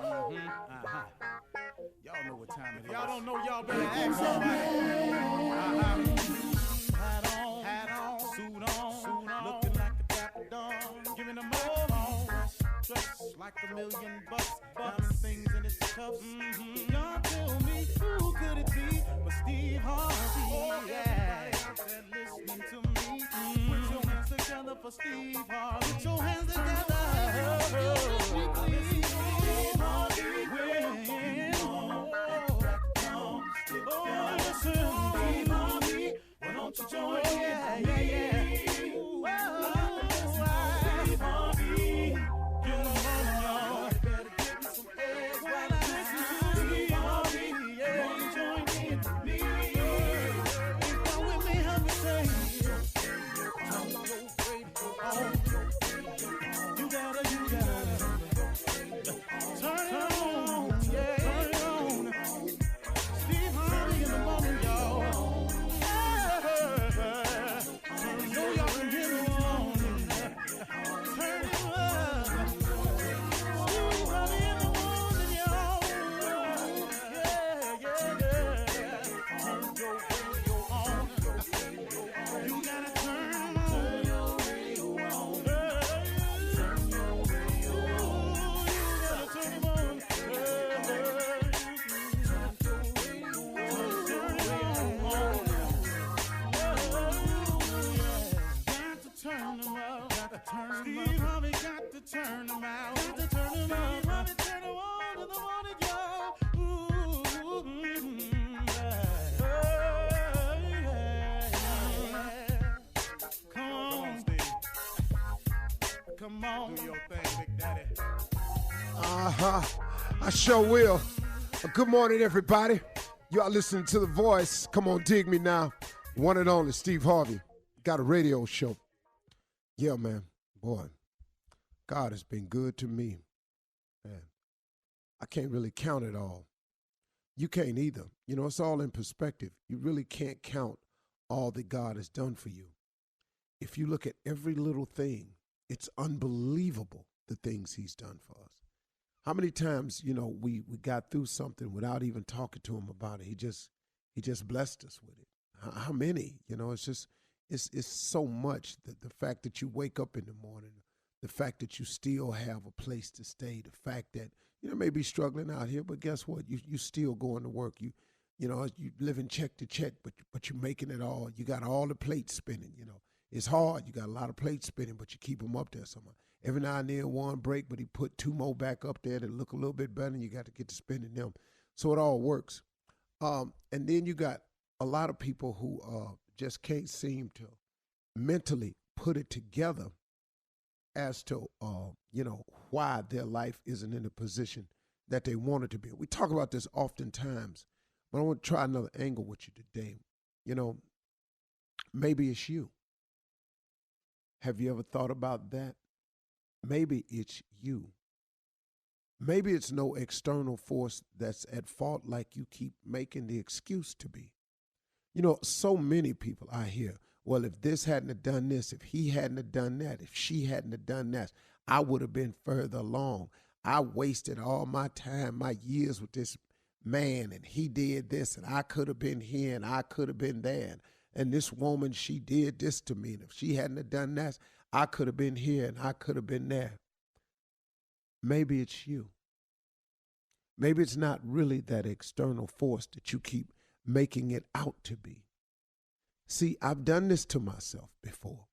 Y'all know what time it is. Y'all don't know, y'all better ask somebody. Hat on, suit on, looking like a dapper dawn, giving them all dressed like $1,000,000, diamond things in its cuffs. Y'all tell me who could it be but Steve Harvey? Oh, yeah. Everybody out there listening to me, put your hands together for Steve Harvey. Put your hands together. Steve Harvey, oh, listen, Steve Harvey, why don't you join in? Yeah. Steve Harvey, get on, y'all. Better give me some eggs while I listen to Steve Harvey. Yeah, join in with me. Come with me, help me say, turn your radio on. You gotta turn it on, yeah, turn it on. Steve Harvey in the morning, y'all. I know y'all can hear me on. Turn it up. Steve Harvey in the morning, y'all. Yeah. Turn your radio on. You gotta turn your radio on. Turn your radio on. You gotta turn it on. Turn them up, got to turn them up. Steve Harvey got to turn them out. Got to turn them up. Steve Harvey turn them on to the morning, y'all. Yeah. Come on, Steve. Come on. Do your thing, Big Daddy. I sure will. Good morning, everybody. Y'all listening to The Voice. Come on, dig me now. One and only Steve Harvey. Got a radio show. Yeah, man. Boy, God has been good to me. Man, I can't really count it all. You can't either. You know, it's all in perspective. You really can't count all that God has done for you. If you look at every little thing, it's unbelievable the things he's done for us. How many times, you know, we got through something without even talking to him about it. He just blessed us with it. How many? You know, it's just, it's so much. The fact that you wake up in the morning, the fact that you still have a place to stay, the fact that, you know, maybe struggling out here, but guess what? You still going to work. You know, you living check to check, but you're making it all. You got all the plates spinning, you know. It's hard. You got a lot of plates spinning, but you keep them up there somehow. Every now and then one break, but he put two more back up there that look a little bit better, and you got to get to spinning them. So it all works. And then you got a lot of people who just can't seem to mentally put it together as to, you know, why their life isn't in the position that they want it to be. We talk about this oftentimes, but I want to try another angle with you today. You know, maybe it's you. Have you ever thought about that? Maybe it's you. Maybe it's no external force that's at fault like you keep making the excuse to be. You know, so many people I hear, well, if this hadn't have done this, if he hadn't have done that, if she hadn't have done that, I would have been further along. I wasted all my time, my years with this man, and he did this, and I could have been here, and I could have been there. And this woman, she did this to me, and if she hadn't have done that, I could have been here, and I could have been there. Maybe it's you. Maybe it's not really that external force that you keep making it out to be. See, I've done this to myself before.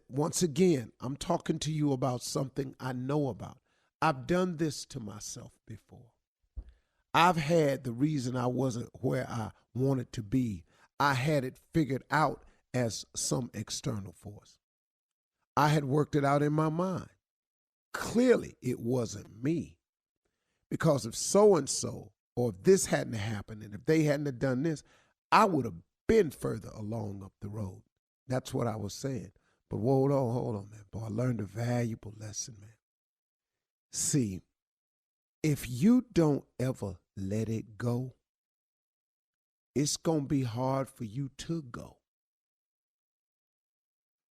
Once again, I'm talking to you about something I know about. I've done this to myself before. I've had the reason I wasn't where I wanted to be. I had it figured out as some external force. I had worked it out in my mind. Clearly, it wasn't me. Because if so-and-so, or if this hadn't happened, and if they hadn't have done this, I would have been further along up the road. That's what I was saying. But hold on, man. Boy, I learned a valuable lesson, man. See, if you don't ever let it go, it's going to be hard for you to go.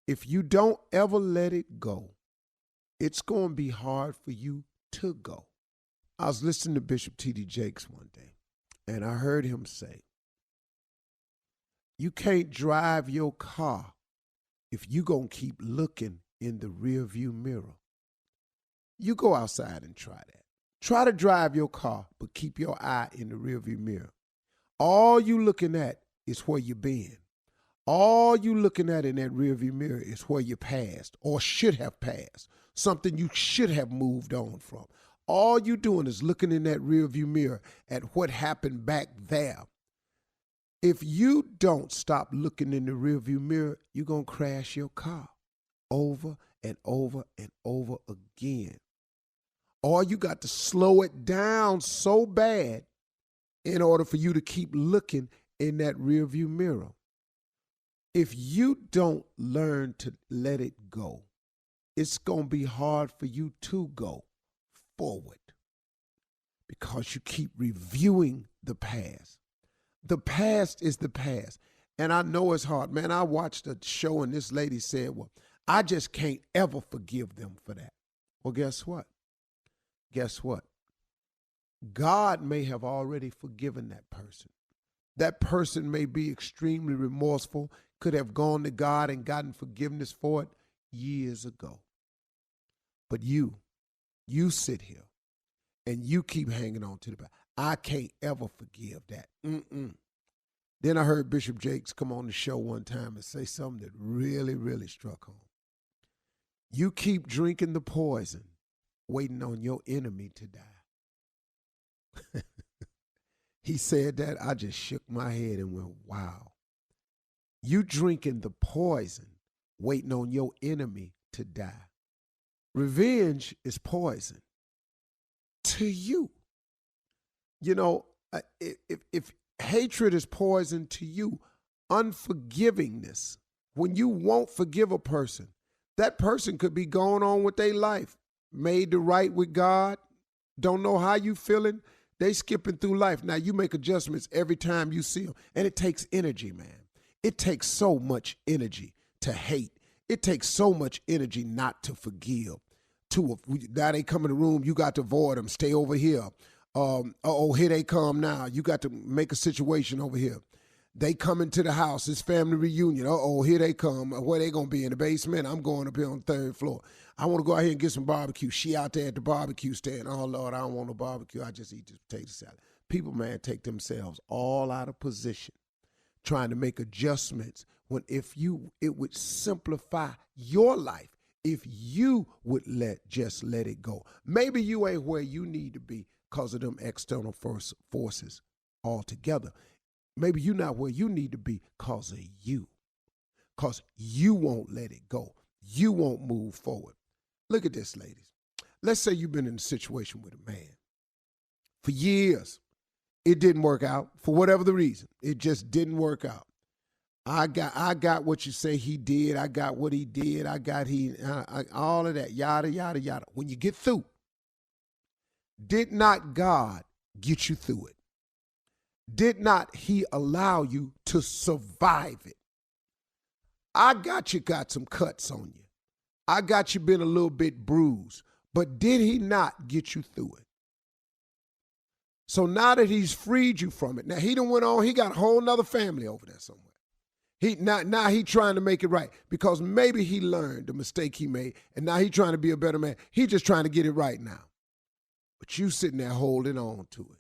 If you don't ever let it go, it's going to be hard for you to go. I was listening to Bishop T.D. Jakes one day, and I heard him say, you can't drive your car if you gonna keep looking in the rearview mirror. You go outside and try that. Try to drive your car, but keep your eye in the rearview mirror. All you looking at is where you been. All you looking at in that rearview mirror is where you passed or should have passed, something you should have moved on from. All you doing is looking in that rearview mirror at what happened back there. If you don't stop looking in the rearview mirror, you're going to crash your car over and over and over again. Or you got to slow it down so bad in order for you to keep looking in that rearview mirror. If you don't learn to let it go, it's going to be hard for you to go forward because you keep reviewing the past. The past is the past. And I know it's hard. Man, I watched a show and this lady said, well, I just can't ever forgive them for that. Well, guess what? Guess what? God may have already forgiven that person. That person may be extremely remorseful, could have gone to God and gotten forgiveness for it years ago. But you sit here and you keep hanging on to the past. I can't ever forgive that. Then I heard Bishop Jakes come on the show one time and say something that really, really struck home. You keep drinking the poison, waiting on your enemy to die. He said that, I just shook my head and went, wow. You drinking the poison, waiting on your enemy to die. Revenge is poison to you. You know, if hatred is poison to you, unforgivingness, when you won't forgive a person, that person could be going on with their life, made to right with God, don't know how you feeling, they skipping through life. Now, you make adjustments every time you see them, and it takes energy, man. It takes so much energy to hate. It takes so much energy not to forgive. Now they come in the room, you got to avoid them, stay over here. Here they come now. You got to make a situation over here. They come into the house, it's family reunion. Here they come. Where they going to be, in the basement? I'm going up here on the third floor. I want to go out here and get some barbecue. She out there at the barbecue stand. Oh, Lord, I don't want no barbecue. I just eat this potato salad. People, man, take themselves all out of position trying to make adjustments when it would simplify your life if you would just let it go. Maybe you ain't where you need to be because of them external forces altogether. Maybe you're not where you need to be because of you. Because you won't let it go. You won't move forward. Look at this, ladies. Let's say you've been in a situation with a man for years. It didn't work out for whatever the reason. It just didn't work out. I got what you say he did. I got what he did. All of that, yada, yada, yada. When you get through, did not God get you through it? Did not he allow you to survive it? I got you got some cuts on you. I got you been a little bit bruised, but did he not get you through it? So now that he's freed you from it, now he done went on, he got a whole nother family over there somewhere. Now he trying to make it right because maybe he learned the mistake he made and now he trying to be a better man. He just trying to get it right now. But you sitting there holding on to it.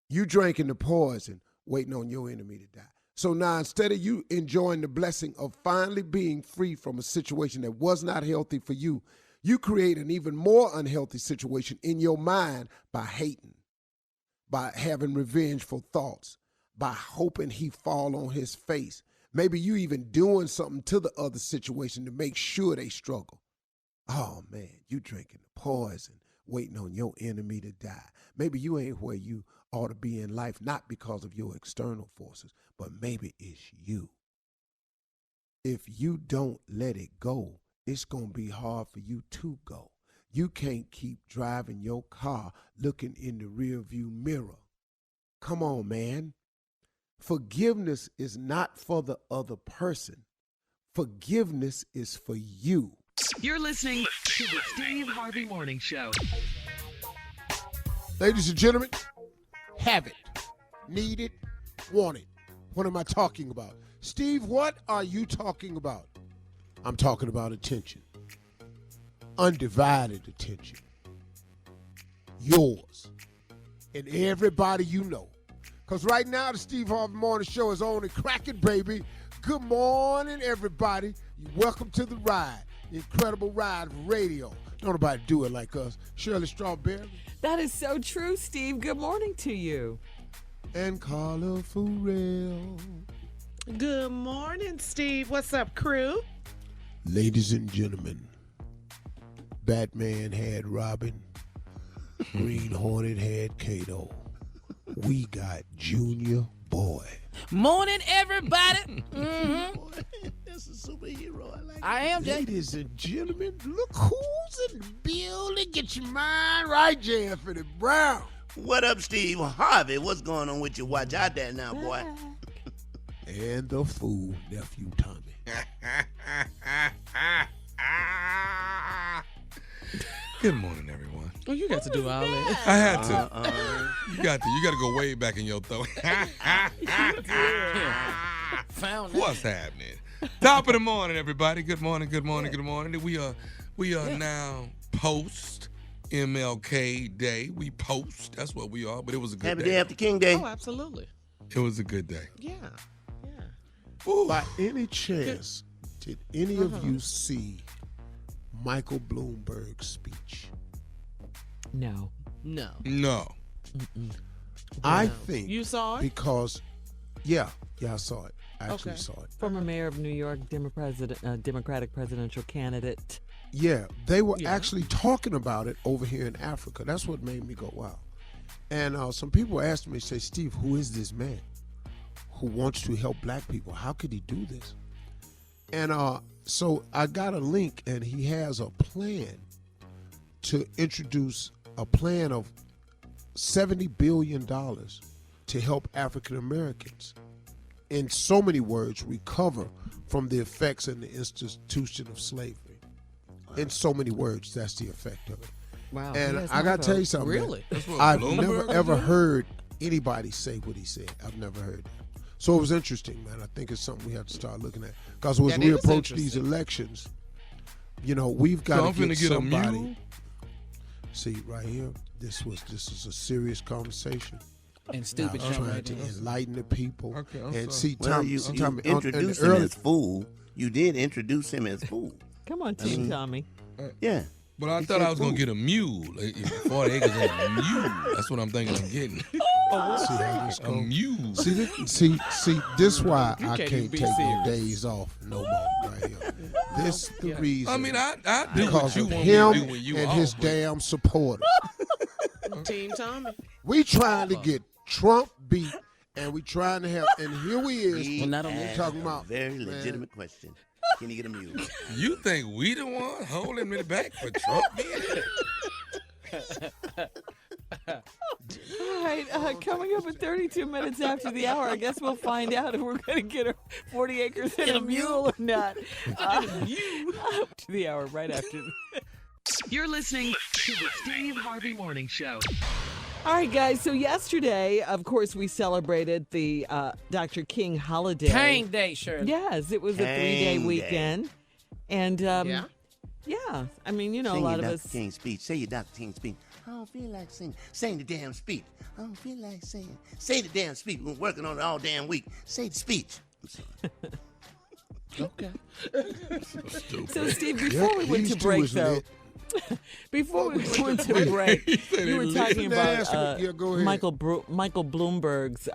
You drinking the poison, waiting on your enemy to die. So now instead of you enjoying the blessing of finally being free from a situation that was not healthy for you, you create an even more unhealthy situation in your mind by hating, by having revengeful thoughts, by hoping he fall on his face. Maybe you even doing something to the other situation to make sure they struggle. Oh, man, you drinking the poison, waiting on your enemy to die. Maybe you ain't where you ought to be in life, not because of your external forces, but maybe it's you. If you don't let it go, it's going to be hard for you to go. You can't keep driving your car looking in the rearview mirror. Come on, man. Forgiveness is not for the other person. Forgiveness is for you. You're listening to the Steve Harvey Morning Show. Ladies and gentlemen, have it, need it, want it. What am I talking about? Steve, what are you talking about? I'm talking about attention. Undivided attention. Yours. And everybody you know. Because right now, the Steve Harvey Morning Show is on and cracking, baby. Good morning, everybody. Welcome to the ride. The incredible ride of radio. Don't nobody do it like us. Shirley Strawberry. That is so true, Steve. Good morning to you. And Carla Farrell. Good morning, Steve. What's up, crew? Ladies and gentlemen, Batman had Robin. Green Hornet had Kato. We got Junior Boy. Morning, everybody. That's a superhero. I am, Jay. Ladies and gentlemen, look who's in the building. Get your mind right, J. Anthony Brown. What up, Steve Harvey? What's going on with you? Watch out there now, boy. And the fool, nephew Tommy. Good morning, everyone. Oh, you got to do all that. I had to. You got to. You got to go way back in your throat. Found that. What's happening? Top of the morning, everybody. Good morning. Good morning. Good morning. We are now post MLK Day. We post. That's what we are. But it was a good Happy day. day after King Day. Oh, absolutely. It was a good day. Yeah. Ooh. By any chance, did any of you see Michael Bloomberg's speech? No. No. No. I think You saw it? because, yeah, I saw it. I actually Okay. saw it. Former mayor of New York, Democratic presidential candidate. Yeah, they were Yeah. actually talking about it over here in Africa. That's what made me go, wow. And some people asked me, say, Steve, who is this man who wants to help black people? How could he do this? And so I got a link, and he has a plan to introduce a plan of $70 billion to help African Americans, in so many words, recover from the effects and the institution of slavery. In so many words, that's the effect of it. Wow. And Yes, I got to tell you Marco. something. man. Really? That's what I've Bloomberg never was ever doing? heard anybody say what he said. I've never heard that. So it was interesting, man. I think it's something we have to start looking at. Because as That we is approach these interesting. elections, you know, we've got So I'm to finna get get a somebody. mule? See, right here, this is a serious conversation. And Now, stupid I'm jump trying right to there. enlighten the people. Okay, I'm and sorry. see, Well, Tommy, you Tommy, introduced in him the as fool. You did introduce him as fool. Come on, Team Tommy. Yeah. But I He thought said I was going to fool. get a mule. 40 acres on a mule. That's what I'm thinking I'm getting. see how this A goes. mule. See, this why I can't can't even be take no serious. days off no more right here. This the reason. I mean, I do what because you of want me to him do when you and off, his but- damn supporters. Team Tommy. We trying to get Trump beat, and we trying to have, and here we is. He not only asked talking a about, very man. legitimate question. Can you get a mule? You think we the one holding me back for Trump being here? All right, coming up at 32 minutes after the hour, I guess we'll find out if we're going to get 40 acres and a mule or not. To the hour right after. You're listening to the Steve Harvey Morning Show. All right, guys. So yesterday, of course, we celebrated the Dr. King holiday. Kang Day, Shirley. Yes, it was a Kang 3-day Day. weekend. And, Yeah. yeah, I mean, you know, Sing a lot your of Dr. us. King speech. Say your Dr. King speech. I don't feel like singing. Sing the damn speech. I don't feel like singing. Say the damn speech. We've been working on it all damn week. Say the speech. I'm sorry. Okay. So, Steve, before we went these to two break, is though, lit. before we went to break, you were talking Let me about ask you- yeah, go ahead. Michael Bloomberg's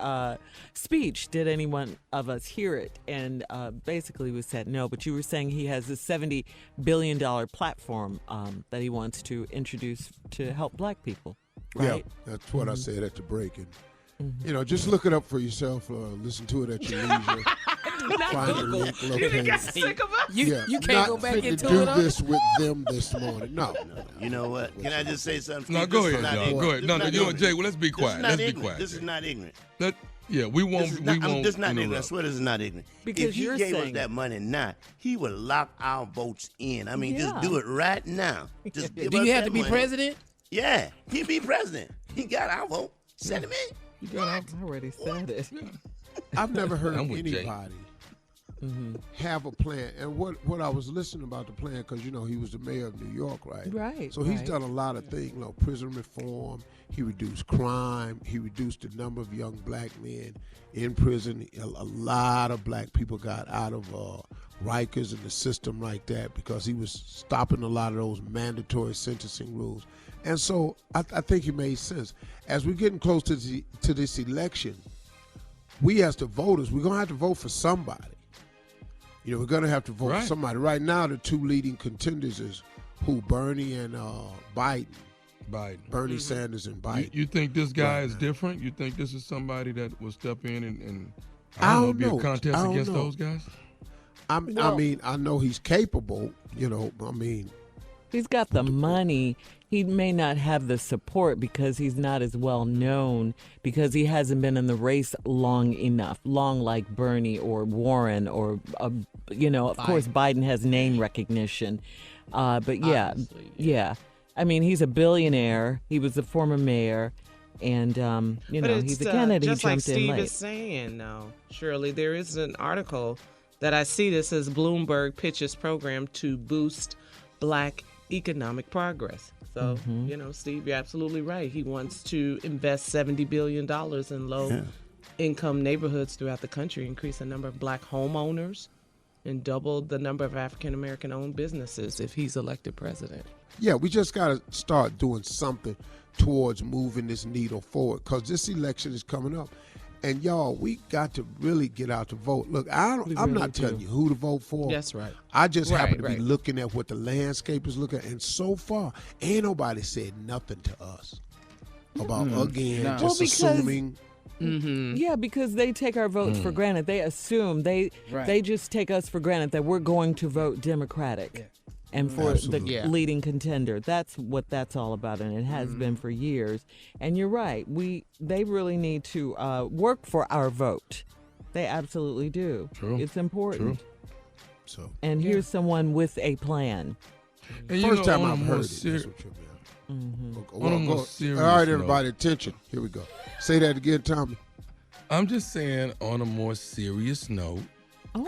speech. Did anyone of us hear it? And basically we said no, but you were saying he has a $70 billion platform that he wants to introduce to help black people, right? Yeah, that's what I said at the break. And, you know, just look it up for yourself. Listen to it at your leisure. Find the link, locate it. You can't not go back fit into to do it. this with them this morning. No. You know what? Can I just say something? No, Steve? go This is ahead, not y'all. ignorant. Go ahead. This No, is no, not you know what, ignorant. Jay? Well, let's be This quiet. is not Let's be ignorant. quiet. This is not ignorant. Yeah, we won't. This is We not, won't. this is not ignorant. I interrupt. swear this is not ignorant. Because if he you're gave us saying- that money now, he would lock our votes in. I mean, Yeah. just do it right now. Just give Do us you have that to be money. president? Yeah, he'd be president. He got our vote. Send him in. You got I already said it. I've never heard I'm with Jay. anybody have a plan. And what I was listening about the plan, because, you know, he was the mayor of New York, right? Right. So he's done a lot of things, you know, prison reform. He reduced crime. He reduced the number of young black men in prison. A lot of black people got out of Rikers and the system like that because he was stopping a lot of those mandatory sentencing rules. And so I think it made sense. As we're getting close to this election, we as the voters, we're going to have to vote for somebody. You know, we're going to have to vote for somebody. Right now, the two leading contenders is who? Bernie and Biden. Bernie Sanders and Biden. You think this guy is different? You think this is somebody that will step in and I don't know, be a contest against those guys? I mean, I know he's capable, you know, I mean. He's got the money. He may not have the support because he's not as well known, because he hasn't been in the race long enough, long like Bernie or Warren or, you know, of course, Biden has name recognition. But yeah, yeah. I mean, he's a billionaire. He was a former mayor. And, you know, he's a Kennedy. Just like Steve in late. is saying, Shirley, there is an article that I see that says Bloomberg pitches program to boost black economic progress. So, you know, Steve, you're absolutely right. He wants to invest $70 billion in low-income neighborhoods throughout the country, increase the number of black homeowners, and double the number of African-American-owned businesses if he's elected president. Yeah, we just got to start doing something towards moving this needle forward because this election is coming up. And, y'all, we got to really get out to vote. Look, I'm not telling you who to vote for. That's right. I just happen to be looking at what the landscape is looking at. And so far, ain't nobody said nothing to us about, just assuming. Yeah, because they take our votes for granted. They assume, they just take us for granted that we're going to vote Democratic. Yeah. And for the leading contender. That's what that's all about, and it has been for years. And you're right. They really need to work for our vote. They absolutely do. True. It's important. True. So, and here's someone with a plan. And First time I've heard it. All right, everybody, attention. Here we go. Say that again, Tommy. I'm just saying, on a more serious note,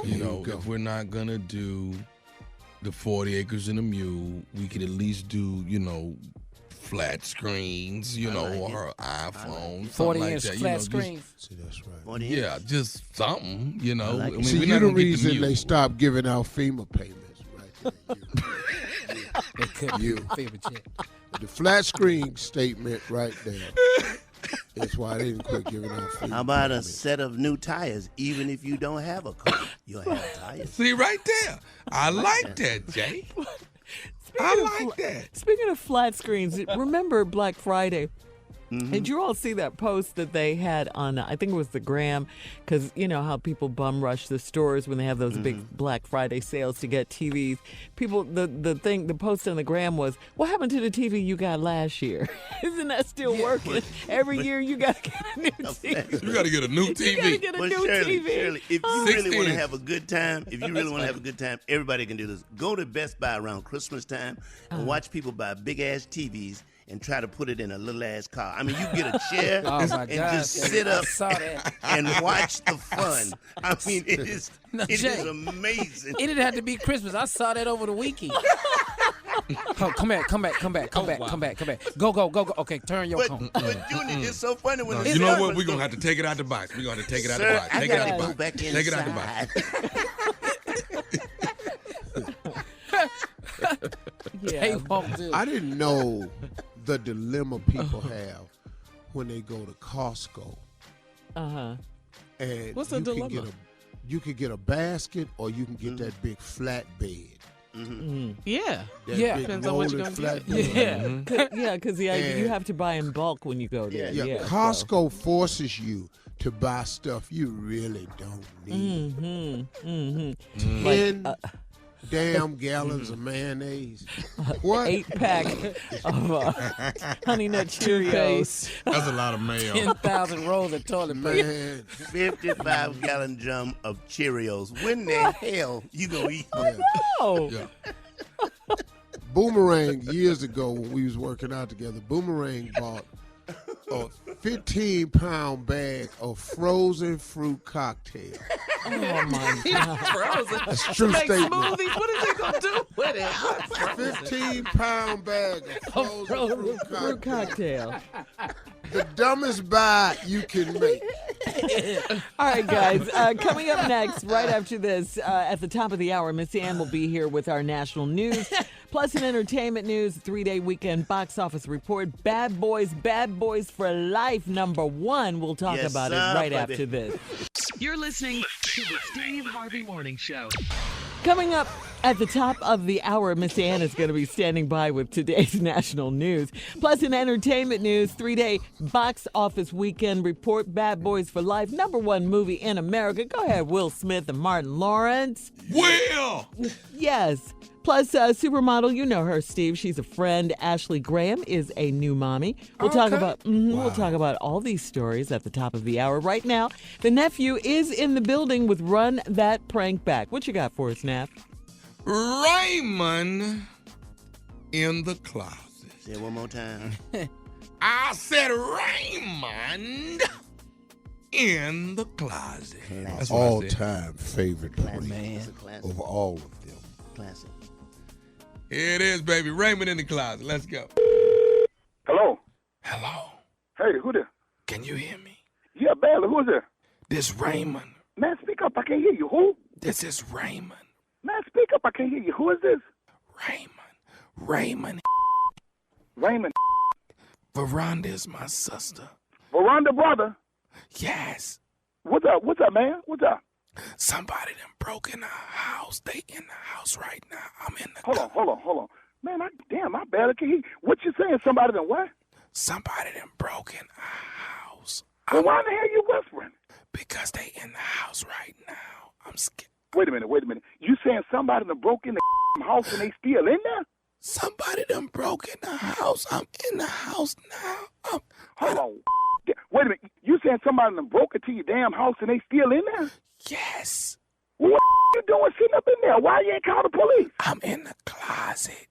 you know, if we're not going to do the 40 acres and a mule, we could at least do, you know, flat screens, you know, or iPhone, 40-inch like that. flat screens. See, that's right. Yeah, just something, you know. Like I mean, see, you're the reason they stopped giving out FEMA payments, right there. They couldn't FEMA check. The flat screen statement right there. That's why they didn't quit giving out FEMA. How about a set of new tires? Even if you don't have a car, you'll have tires. See, right there. I like that, Jay. I like that. Speaking of flat screens, remember Black Friday? Did you all see that post that they had on, I think it was the Gram, because you know how people bum rush the stores when they have those big Black Friday sales to get TVs. People, the post on the Gram was, what happened to the TV you got last year? Isn't that still working? Every year you got to get a new TV. You got to get a new TV. You got to get a new TV. Shirley, if you really want to have a good time, everybody can do this. Go to Best Buy around Christmas time and watch people buy big-ass TVs and try to put it in a little-ass car. I mean, you get a chair and just sit up and watch the fun. I mean, it is amazing. It didn't have to be Christmas. I saw that over the weekend. Come back. Go. Okay, turn your cone. But Junior, it's so funny when you know what? We're going to have to take it out the box. We're going to take it out the box. Take it out the box. Take it out the box. I didn't know the dilemma people have when they go to Costco. And what's the dilemma? You could get a basket, or you can get that big flat bed. Yeah. Depends on what you're going to get. Yeah, because you have to buy in bulk when you go there. Yeah. Costco forces you to buy stuff you really don't need. 10 damn gallons of mayonnaise. What? 8-pack of Honey Nut Cheerios. That's a lot of mayo. 10,000 rolls of toilet paper. Man. 55-gallon drum of Cheerios. When the hell you gonna eat them? Oh. Boomerang, years ago when we was working out together, Boomerang bought a 15-pound bag of frozen fruit cocktail. Oh my God! Frozen. That's a true Make statement. smoothies. What is he gonna do with it? 15-pound bag of frozen fruit Fruit cocktail. cocktail. The dumbest buy you can make. All right, guys. Coming up next, right after this, at the top of the hour, Miss Ann will be here with our national news, plus an entertainment news, 3-day weekend box office report. Bad Boys for Life #1. We'll talk Yes, about sir, it right baby. after this. You're listening to the Steve Harvey Morning Show. Coming up at the top of the hour, Miss Ann is going to be standing by with today's national news, plus an entertainment news, 3-day box office weekend report. Bad Boys for Life, #1 movie in America. Go ahead, Will Smith and Martin Lawrence. Will! Yes. Plus, supermodel, you know her, Steve. She's a friend. Ashley Graham is a new mommy. We'll talk about all these stories at the top of the hour. Right now, the nephew is in the building with Run That Prank Back. What you got for us, Nap? Raymond in the closet. Say it one more time. I said Raymond in the closet. That's what I said. All-time favorite Classic. play It's a classic. of all of them. Classic. Here it is, baby. Raymond in the closet. Let's go. Hello. Hello. Hey, who there? Can you hear me? Yeah, barely. Who's there? This Raymond. Man, speak up. I can't hear you. Who? This is Raymond. Man, speak up. I can't hear you. Who is this? Raymond. Raymond. Veranda is my sister. Veranda brother. Yes. What's up? What's up, man? What's up? Somebody done broke in our house. They in the house right now. I'm in the Hold on. Man, I barely can hear you. What you saying? Somebody done what? Somebody done broke in our house. Well, why the hell you whispering? Because they in the house right now. I'm scared. Wait a minute. You saying somebody done broke in the house and they still in there? Somebody done broke in the house. I'm in the house now. Hold on. Wait a minute. You saying somebody done broke into your damn house and they still in there? Yes. Well, what you doing sitting up in there? Why you ain't call the police? I'm in the closet.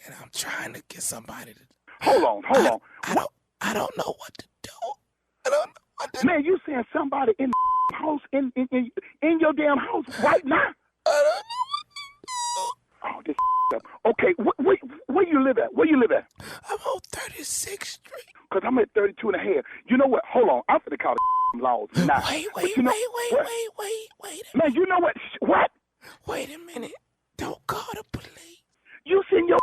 And I'm trying to get somebody to. Hold on. I don't know what to do. I don't know what to do. Man, you saying somebody in the house, in your damn house right now? I don't know what to do. Oh, this up. Okay, where you live at? Where you live at? I'm on 36th Street. Because I'm at 32 and a half. You know what? Hold on. I'm finna call the laws now. Wait. Man, you know what? What? Wait a minute. Don't call the police. You send your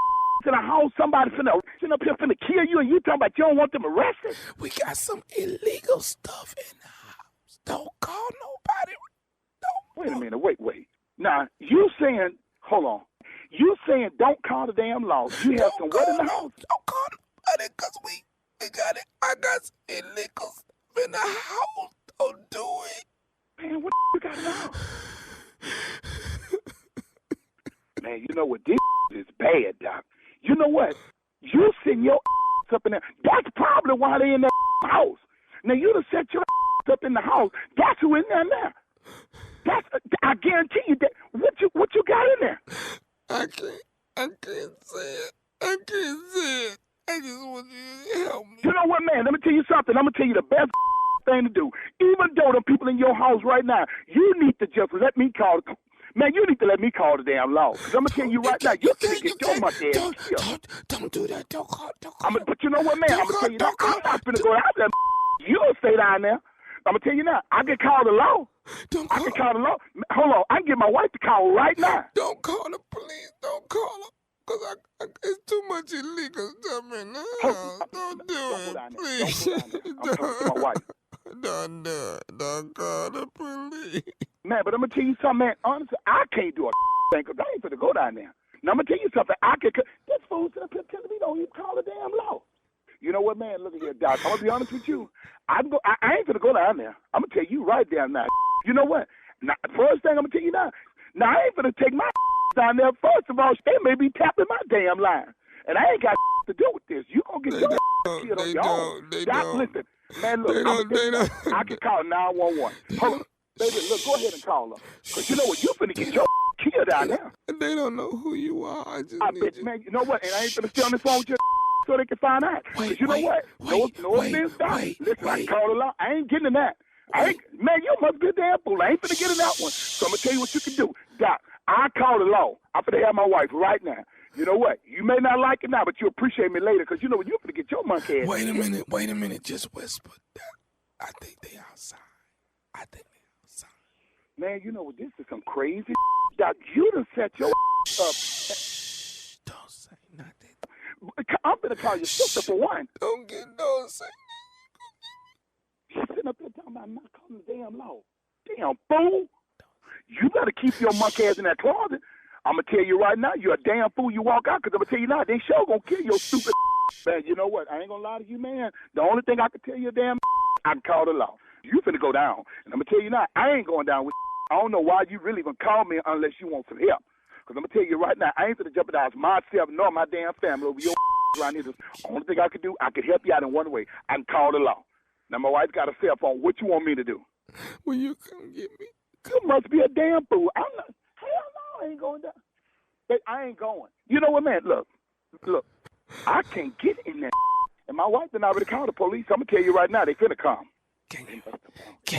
in a house, somebody finna sitting up here finna kill you, and you talking about you don't want them arrested? We got some illegal stuff in the house. Don't call nobody. Wait a minute. Wait. Now, you saying, hold on. You saying don't call the damn laws. You have some what in the house? Don't call nobody because we got it. I got some illegal stuff in the house. Don't do it. Man, what you got now? Man, you know what? This is bad, Doc. You know what? You send your up in there. That's probably why they in that house. Now, you done set your up in the house. That's who in there now. I guarantee you that. What you got in there? I can't say it. I just want you to help me. You know what, man? Let me tell you something. I'm going to tell you the best thing to do. Even though the people in your house right now, you need to just let me call. Man, you need to let me call the damn law. Because I'm going to tell you right now, you can get your much ass. Don't do that. Don't call. But you know what, man? I'm going to tell you now, I'm not going to go out there. You'll stay down there. I'm going to tell you now, I can call the law. I can call the law. Hold on. I can get my wife to call right now. Don't call the police. Don't call them. Because it's too much illegal stuff in the house. Don't do it, please. I'm talking to my wife. Don't do it. Don't call the police. Man, but I'm going to tell you something, man. Honestly, I can't do a thing because I ain't going to go down there. Now, I'm going to tell you something. This fool's up here telling me don't even call the damn law. You know what, man? Look at here, Doc. I'm going to be honest with you. I ain't going to go down there. I'm going to tell you right down now. You know what? Now, first thing I'm going to tell you now I ain't going to take my down there. First of all, they may be tapping my damn line. And I ain't got to do with this. You going to get your killed on your own. Doc, listen. Man, look, I can call 911. Hold on. Baby, look, go ahead and call them. Because you know what? You finna get your killed down there. They don't know who you are. I bet you. Man, you know what? And I ain't finna stay on this phone with you. so they can find out. Because you know what? No offense, Doc. Listen, I call it out. I ain't getting in that. Man, you must be a damn fool. I ain't finna get in that one. So I'm going to tell you what you can do. Doc, I call the law. I'm finna have my wife right now. You know what? You may not like it now, but you appreciate me later because you know what? You're finna get your monkey ass. Wait a minute. Just whisper. I think they outside. Man, you know what? This is some crazy Doc, you done set your up. Shh, don't say nothing. I'm going to call your sister for one. Don't say She's sitting up there talking about not calling the damn law. Damn fool. You better keep your monkey ass in that closet. I'm going to tell you right now, you're a damn fool. You walk out because I'm going to tell you now, they sure going to kill your stupid man. You know what? I ain't going to lie to you, man. The only thing I can tell you, damn, I can call the law. You finna go down. And I'm going to tell you now, I ain't going down with I don't know why you really even call me unless you want some help. Because I'm going to tell you right now, I ain't going to jeopardize myself nor my damn family over your around here. The only thing I can do, I can help you out in one way. I can call the law. Now, my wife got a cell phone. What you want me to do? Will you come get me? You must be a damn fool. I'm not. Hell no, I ain't going down. But I ain't going. You know what, man? Look. I can't get in that. And my wife done already called the police. I'm going to tell you right now, they finna come. Can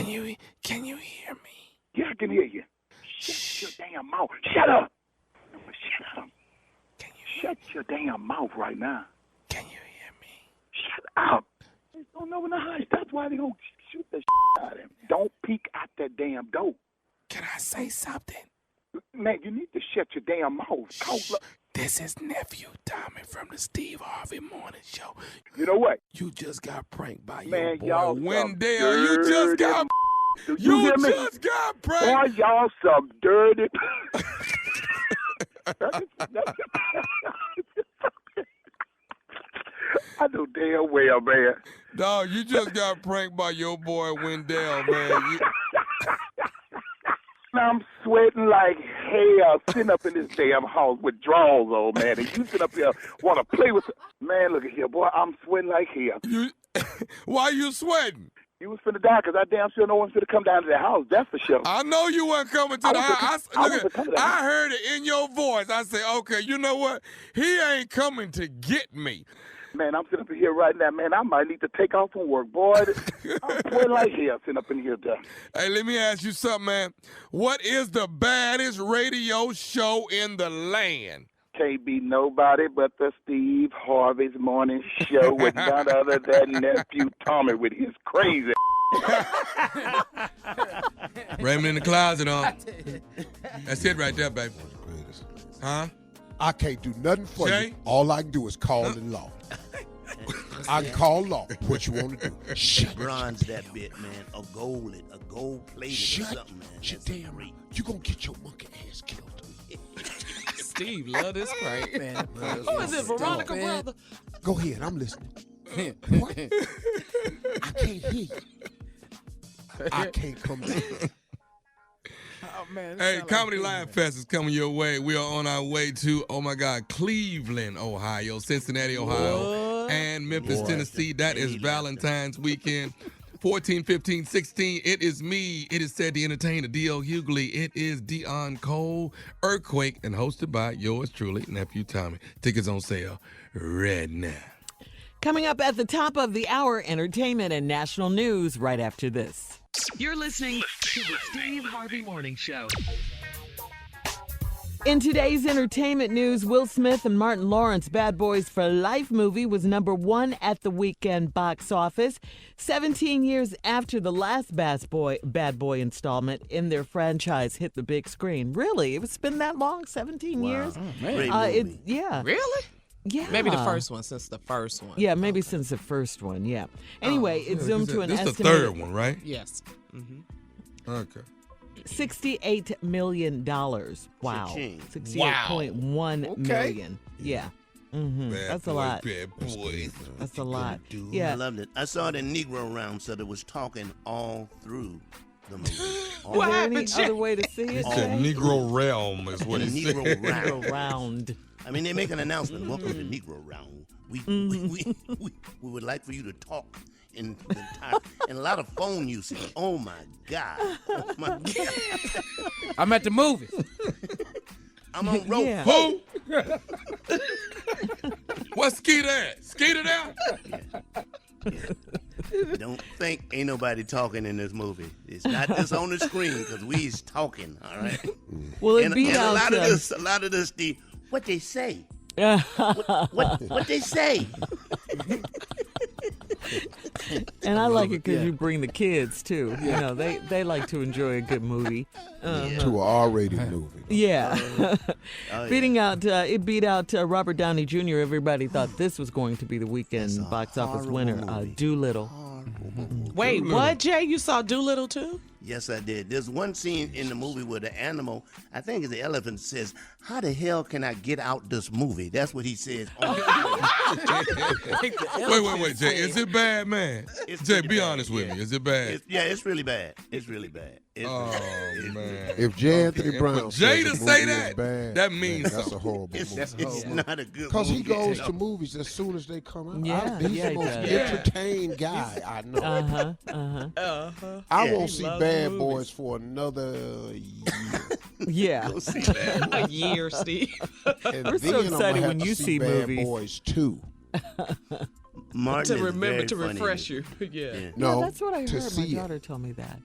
you hear me? Yeah, I can hear you. Shut your damn mouth. Shut up. Shut up. Shut your damn mouth right now. Can you hear me? Shut up. They don't know in the house. That's why they gonna shoot the out of him. Don't peek out that damn door. Can I say something? Man, you need to shut your damn mouth. This is Nephew Tommy from the Steve Harvey Morning Show. You know what? You just got pranked by man, your boy Wendell. You just got pranked. Boy, y'all some dirty. I know damn well, man. Dog, you just got pranked by your boy Wendell, man. I'm sweating like hell sitting up in this damn house with drawers on, man. And you sit up here want to play with... Man, look at here, boy. I'm sweating like hell. Why you sweating? You was finna die because I damn sure no one's finna come down to the house. That's for sure. I know you weren't coming to the house. I heard it in your voice. I said, okay, you know what? He ain't coming to get me. Man, I'm sitting up here right now, man. I might need to take off from work, boy. I'm sweating like hell sitting up in here, done. Hey, let me ask you something, man. What is the baddest radio show in the land? Can't be nobody but the Steve Harvey's Morning Show with none other than Nephew Tommy with his crazy. Raymond in the closet, huh? That's it right there, baby. Huh? I can't do nothing for you. All I can do is call the law. I can call law. What you want to do? Shut bronze that bit, man. A gold plated or something, man. Shut damn right. You gonna get your monkey ass killed. Steve love this prank, man. Who is it, Veronica brother? Go ahead, I'm listening. What? I can't hear you. I can't come back. Oh, man, hey, Comedy Live Fest is coming your way. We are on our way to, Cleveland, Ohio, Cincinnati, Ohio, and Memphis, Tennessee. That is Valentine's weekend. 14, 15, 16. It is me. It is said to entertain D.L. Hughley. It is Dion Cole, Earthquake, and hosted by yours truly, Nephew Tommy. Tickets on sale right now. Coming up at the top of the hour, entertainment and national news right after this. You're listening to the Steve Harvey Morning Show. In today's entertainment news, Will Smith and Martin Lawrence' Bad Boys for Life movie was #1 at the weekend box office, 17 years after the last Bad Boy installment in their franchise hit the big screen. Really? It's been that long? 17 years? Oh, man. Yeah. Really? Yeah. Maybe the first one, since the first one. Yeah, maybe since the first one, yeah. Anyway, it zoomed to an estimated... This is the third one, right? Yes. Mm-hmm. Okay. $68 million. Wow. 68.1 million. Yeah. Mm-hmm. That's a lot. Bad boys. That's a lot. Dude, Yeah. I loved it. I saw it in Negro Round, so it was talking all through the movie. Is there any other way to see it? It's a Negro realm is what it said. Negro Round. I mean, they make an announcement. Welcome to Negro Round. We would like for you to talk in the entire, and a lot of phone usage. Oh my God. Oh my God. I'm at the movies. I'm on road. Yeah. Who? What's Skeeter at? Skeeter there? Yeah. Don't think ain't nobody talking in this movie. It's not just on the screen because we's talking, all right? Well, it and beat out a lot of this, the what they say. what they say. And I like it because you bring the kids too. You know, they like to enjoy a good movie. To an R-rated movie. Yeah. Yeah. It beat out Robert Downey Jr. Everybody thought this was going to be the weekend box office winner, Doolittle. Wait, what, Jay? You saw Doolittle too? Yes, I did. There's one scene in the movie where the animal, I think it's the elephant, says, "How the hell can I get out this movie?" That's what he says. Wait, Jay. Is it bad, man? Jay, be honest with me. Is it bad? It's really bad. It's really bad. Man. If J. Anthony Brown Jay to says the say movie that, is bad, that means that's something. a horrible movie. It's not a good movie. Because he goes to movies as soon as they come out. Yeah, He's yeah, the he most does. entertained guy I know. I won't see Bad Boys for another year. Yeah. Go see that. A year, Steve. And We're so then I'm excited gonna when have you to see Bad movies. Boys 2. Martin To is remember very to funny. refresh you. Yeah. No, Yeah, that's what I to heard. My see daughter told me that.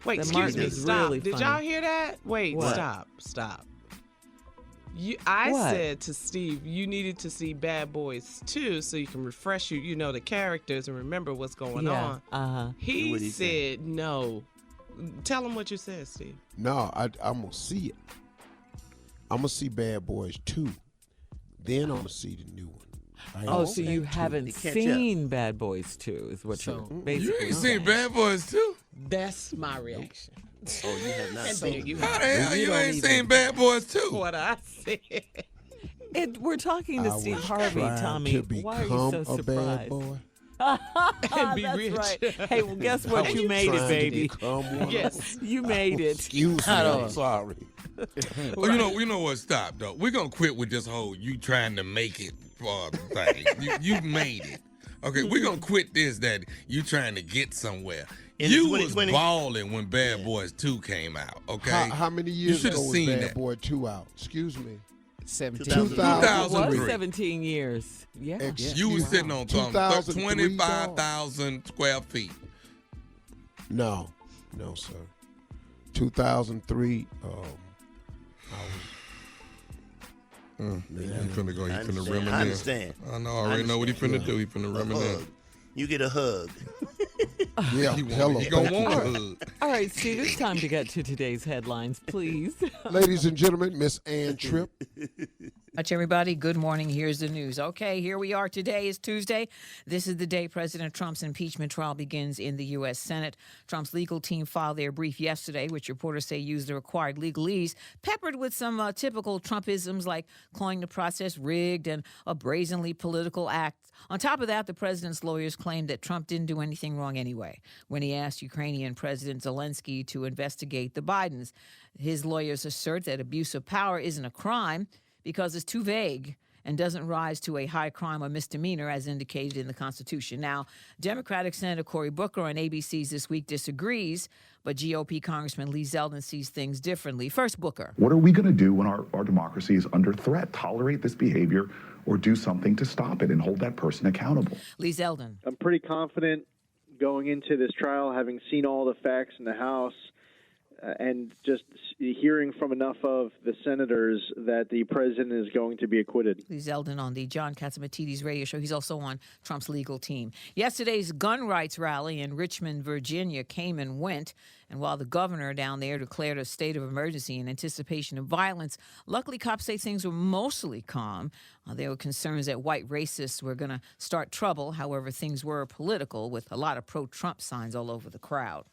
Wait, That excuse Martin me. is Stop. really Did funny. y'all hear that? Wait, What? stop. I What? said to Steve, you needed to see Bad Boys 2 so you can refresh you know, the characters and remember what's going on. He What'd he say? said no. Tell him what you said, Steve. No, I'm going to see it. I'm going to see Bad Boys 2. Then I'm going to see the new one. Oh, so you haven't You catch seen Bad Boys 2 is what you're You basically ain't saying. seen Bad Boys too? That's my reaction. Oh, you have not And seen there you How have the hell it. you ain't seen Bad Boys too? What I said. We're talking to I Steve was Harvey, trying Tommy. to Why are you become so a surprised? bad boy. And be That's rich. right. Hey, well, guess what? You made it, Trying to baby. become one. Yes. You made it. Excuse me, I'm sorry. Well, you know what? Stop, though. We're going to quit with this whole you trying to make it thing. You made it. Okay, we're going to quit this that you trying to get somewhere. In You was 2020? balling when Bad Boys 2 came out, okay? How many years should've ago was seen Bad that. Boy 2 out? Excuse me. 17. 2003. It was 17 years. Yeah. You was sitting on 2003, 25,000 square feet. No, sir. 2003. He finna go. He I finna understand. reminisce. I understand. I know. I already know what he finna do. He finna A reminisce. hug. You get a hug. Yeah, He hello. gonna thank want a you. hug. All right, Steve, it's time to get to today's headlines, please. Ladies and gentlemen, Miss Ann Tripp. Much everybody, good morning. Here's the news. Okay, here we are. Today is Tuesday. This is the day President Trump's impeachment trial begins in the U.S. Senate. Trump's legal team filed their brief yesterday, which reporters say used the required legalese, peppered with some typical Trumpisms like calling the process rigged and a brazenly political act. On top of that, the president's lawyers claimed that Trump didn't do anything wrong anyway when he asked Ukrainian President Zelensky to investigate the Bidens. His lawyers assert that abuse of power isn't a crime because it's too vague and doesn't rise to a high crime or misdemeanor as indicated in the Constitution. Now, Democratic Senator Cory Booker on ABC's This Week disagrees, but GOP Congressman Lee Zeldin sees things differently. First, Booker. What are we going to do when our democracy is under threat? Tolerate this behavior or do something to stop it and hold that person accountable? Lee Zeldin. I'm pretty confident going into this trial, having seen all the facts in the House and just hearing from enough of the senators that the president is going to be acquitted. Lee Zeldin on the John Catsimatidis radio show. He's also on Trump's legal team. Yesterday's gun rights rally in Richmond, Virginia came and went. And while the governor down there declared a state of emergency in anticipation of violence, luckily cops say things were mostly calm. There were concerns that white racists were going to start trouble. However, things were political with a lot of pro-Trump signs all over the crowd.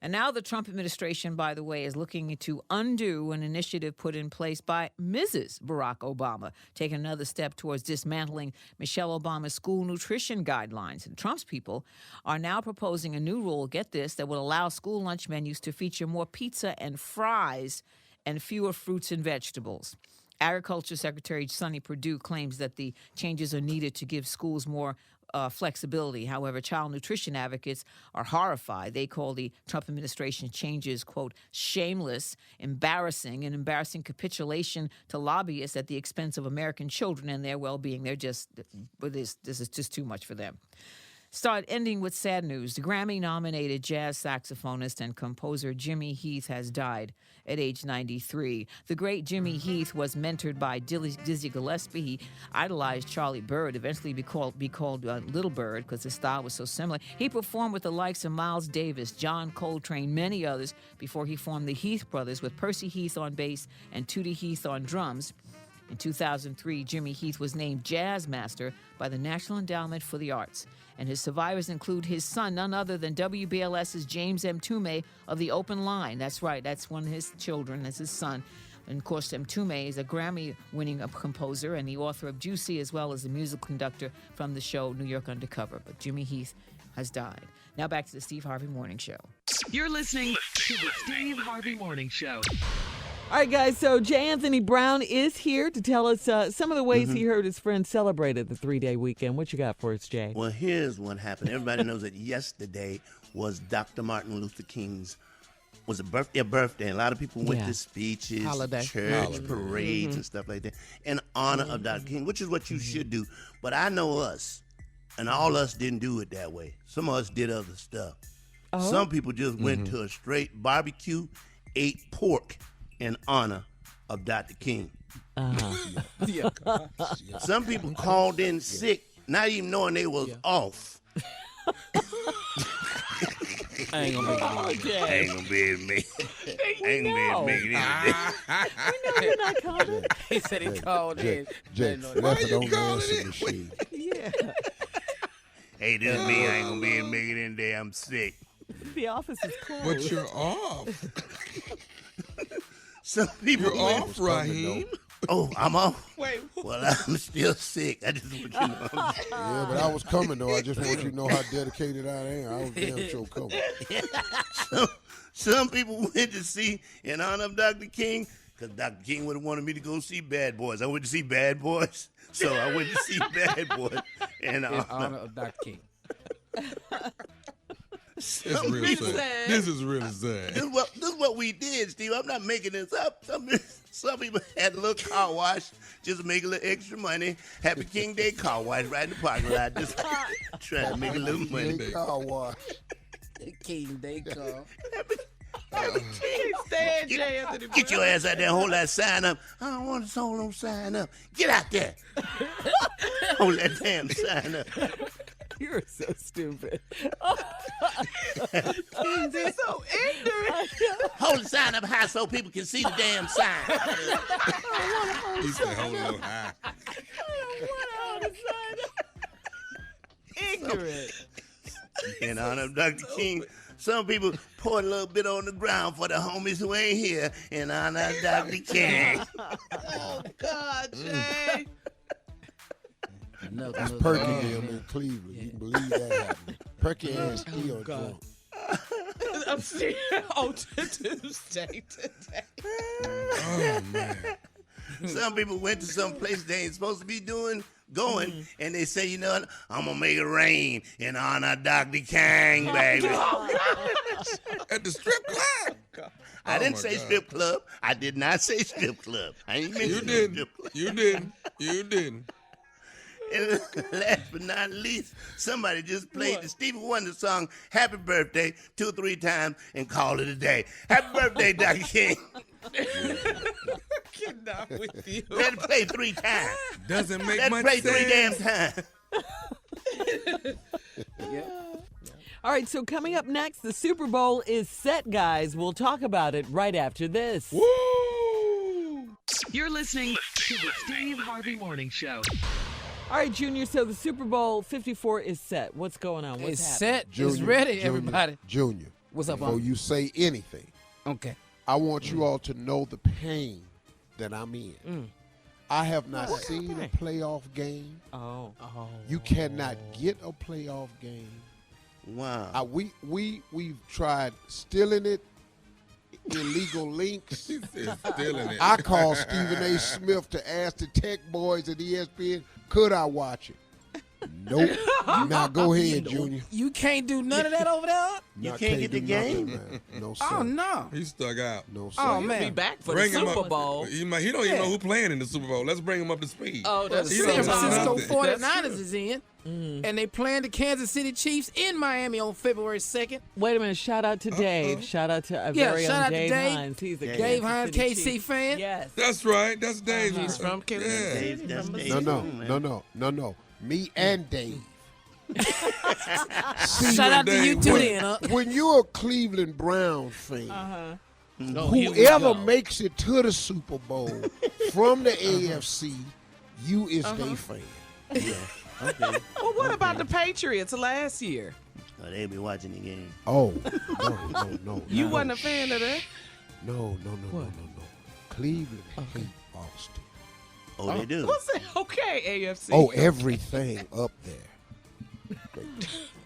And now the Trump administration, by the way, is looking to undo an initiative put in place by Mrs. Barack Obama, taking another step towards dismantling Michelle Obama's school nutrition guidelines. And Trump's people are now proposing a new rule, get this, that will allow school lunch menus to feature more pizza and fries and fewer fruits and vegetables. Agriculture Secretary Sonny Perdue claims that the changes are needed to give schools more flexibility. However, child nutrition advocates are horrified. They call the Trump administration changes, quote, shameless, embarrassing, and embarrassing capitulation to lobbyists at the expense of American children and their well-being. They're just, this is just too much for them. Ending with sad news. The Grammy-nominated jazz saxophonist and composer Jimmy Heath has died at age 93. The great Jimmy Heath was mentored by Dizzy Gillespie. He idolized Charlie Bird, eventually be called Little Bird because his style was so similar. He performed with the likes of Miles Davis, John Coltrane, many others before he formed the Heath Brothers with Percy Heath on bass and Tootie Heath on drums. In 2003, Jimmy Heath was named Jazz Master by the National Endowment for the Arts. And his survivors include his son, none other than WBLS's James M. Toomey of the Open Line. That's right, that's one of his children, that's his son. And of course, M. Toomey is a Grammy-winning composer and the author of Juicy, as well as the musical conductor from the show New York Undercover. But Jimmy Heath has died. Now back to the Steve Harvey Morning Show. You're listening to the Steve Harvey Morning Show. All right, guys, so J. Anthony Brown is here to tell us some of the ways he heard his friends celebrated the 3-day weekend. What you got for us, Jay? Well, here's what happened. Everybody knows that yesterday was Dr. Martin Luther King's birthday. A lot of people went to speeches, church parades, and stuff like that in honor of Dr. King, which is what you should do. But I know us, and all us didn't do it that way. Some of us did other stuff. Some people just went to a straight barbecue, ate pork in honor of Dr. King. Some people called in sick, not even knowing they was off. I ain't gonna make it. I ain't gonna be able to make it. I ain't gonna be able to make it either. We know you're not calling. He said he called in. Jay, left it on the answer machine. Yeah. Hey, this is me. I ain't gonna be able to make it in there. I'm sick. The office is closed. But you're off. Some people You're off, Raheem. Oh, I'm off? Wait. Well, I'm still sick. I just want you to know. Yeah, but I was coming, though. I just want you to know how dedicated I am. I was damn sure coming. Some people went to see in honor of Dr. King, because Dr. King would have wanted me to go see Bad Boys. I went to see Bad Boys, so I went to see Bad Boys in honor of Dr. King. It's real sad. This is really sad. This is what we did, Steve. I'm not making this up. Some people had a little car wash just to make a little extra money. Happy King Day car wash right in the parking lot. Just trying to make a little money. Car wash. King Day car. Get your ass out there and hold that sign up. I don't want to hold no sign up. Get out there. Hold that damn sign up. You're so stupid. They're so ignorant. Hold the sign up high so people can see the damn sign. He said hold it up high. I don't want to hold the sign up. Ignorant. In honor of Dr. King, some people poured a little bit on the ground for the homies who ain't here in honor of Dr. King. Oh, God, Jay. That's Perky them in Cleveland. You can believe that happening. Perky ass still drunk. I'm still on Tuesday today. Oh, man. Some people went to some place they ain't supposed to be going, and they say, you know what, I'm going to make it rain in honor of Dr. King, baby. At the strip club? I didn't say strip club. I did not say strip club. I ain't mentioned strip club. You didn't. And last but not least, somebody just played the Stevie Wonder song Happy Birthday 2 or 3 times and called it a day. Happy birthday, Dr. King. Get with you. Let it play 3 times. Doesn't make Let much it play sense. 3 damn times. All right, so coming up next, the Super Bowl is set, guys. We'll talk about it right after this. Woo! You're listening to the Steve Harvey Morning Show. All right, Junior, so the Super Bowl 54 is set. What's going on? What's It's happening? set. It's ready, everybody. Junior. What's up, Before Unc? you say anything, Okay. I want you all to know the pain that I'm in. I have not seen a playoff game. Oh. You cannot get a playoff game. Wow. We've tried stealing it, illegal links. He said stealing it. I called Stephen A. Smith to ask the tech boys at ESPN, could I watch it? Nope. Now go ahead, Junior. You can't do none of that over there? You can't get the do game? nothing, man. No, sir. Oh, no. He's stuck out. No, sir. Oh, He'll man. be back for Bring the him Super up. Bowl. He don't even know who playing in the Super Bowl. Let's bring him up to speed. Oh, The that's He San don't know Francisco nothing. 49ers is in, and they playing the Kansas City Chiefs in Miami on February 2nd. Wait a minute. Shout out to Dave. Shout out to our Yeah, very shout own out to Dave Dave. Hines. He's a Dave Kansas Hines, City KC Chief. fan. Yes. That's right. That's Dave. He's from Kansas. Yeah. No. Me and Dave. Shout out to you too, then. When you're a Cleveland Brown fan, Oh, here we whoever go. makes it to the Super Bowl from the AFC, you is their fan. Yeah. Okay. Well, what about the Patriots last year? Oh, they'll be watching the game. Oh, no. You wasn't a fan of that? No. Cleveland hate Boston. Oh, they do. What's that? Okay, AFC. Oh, everything up there.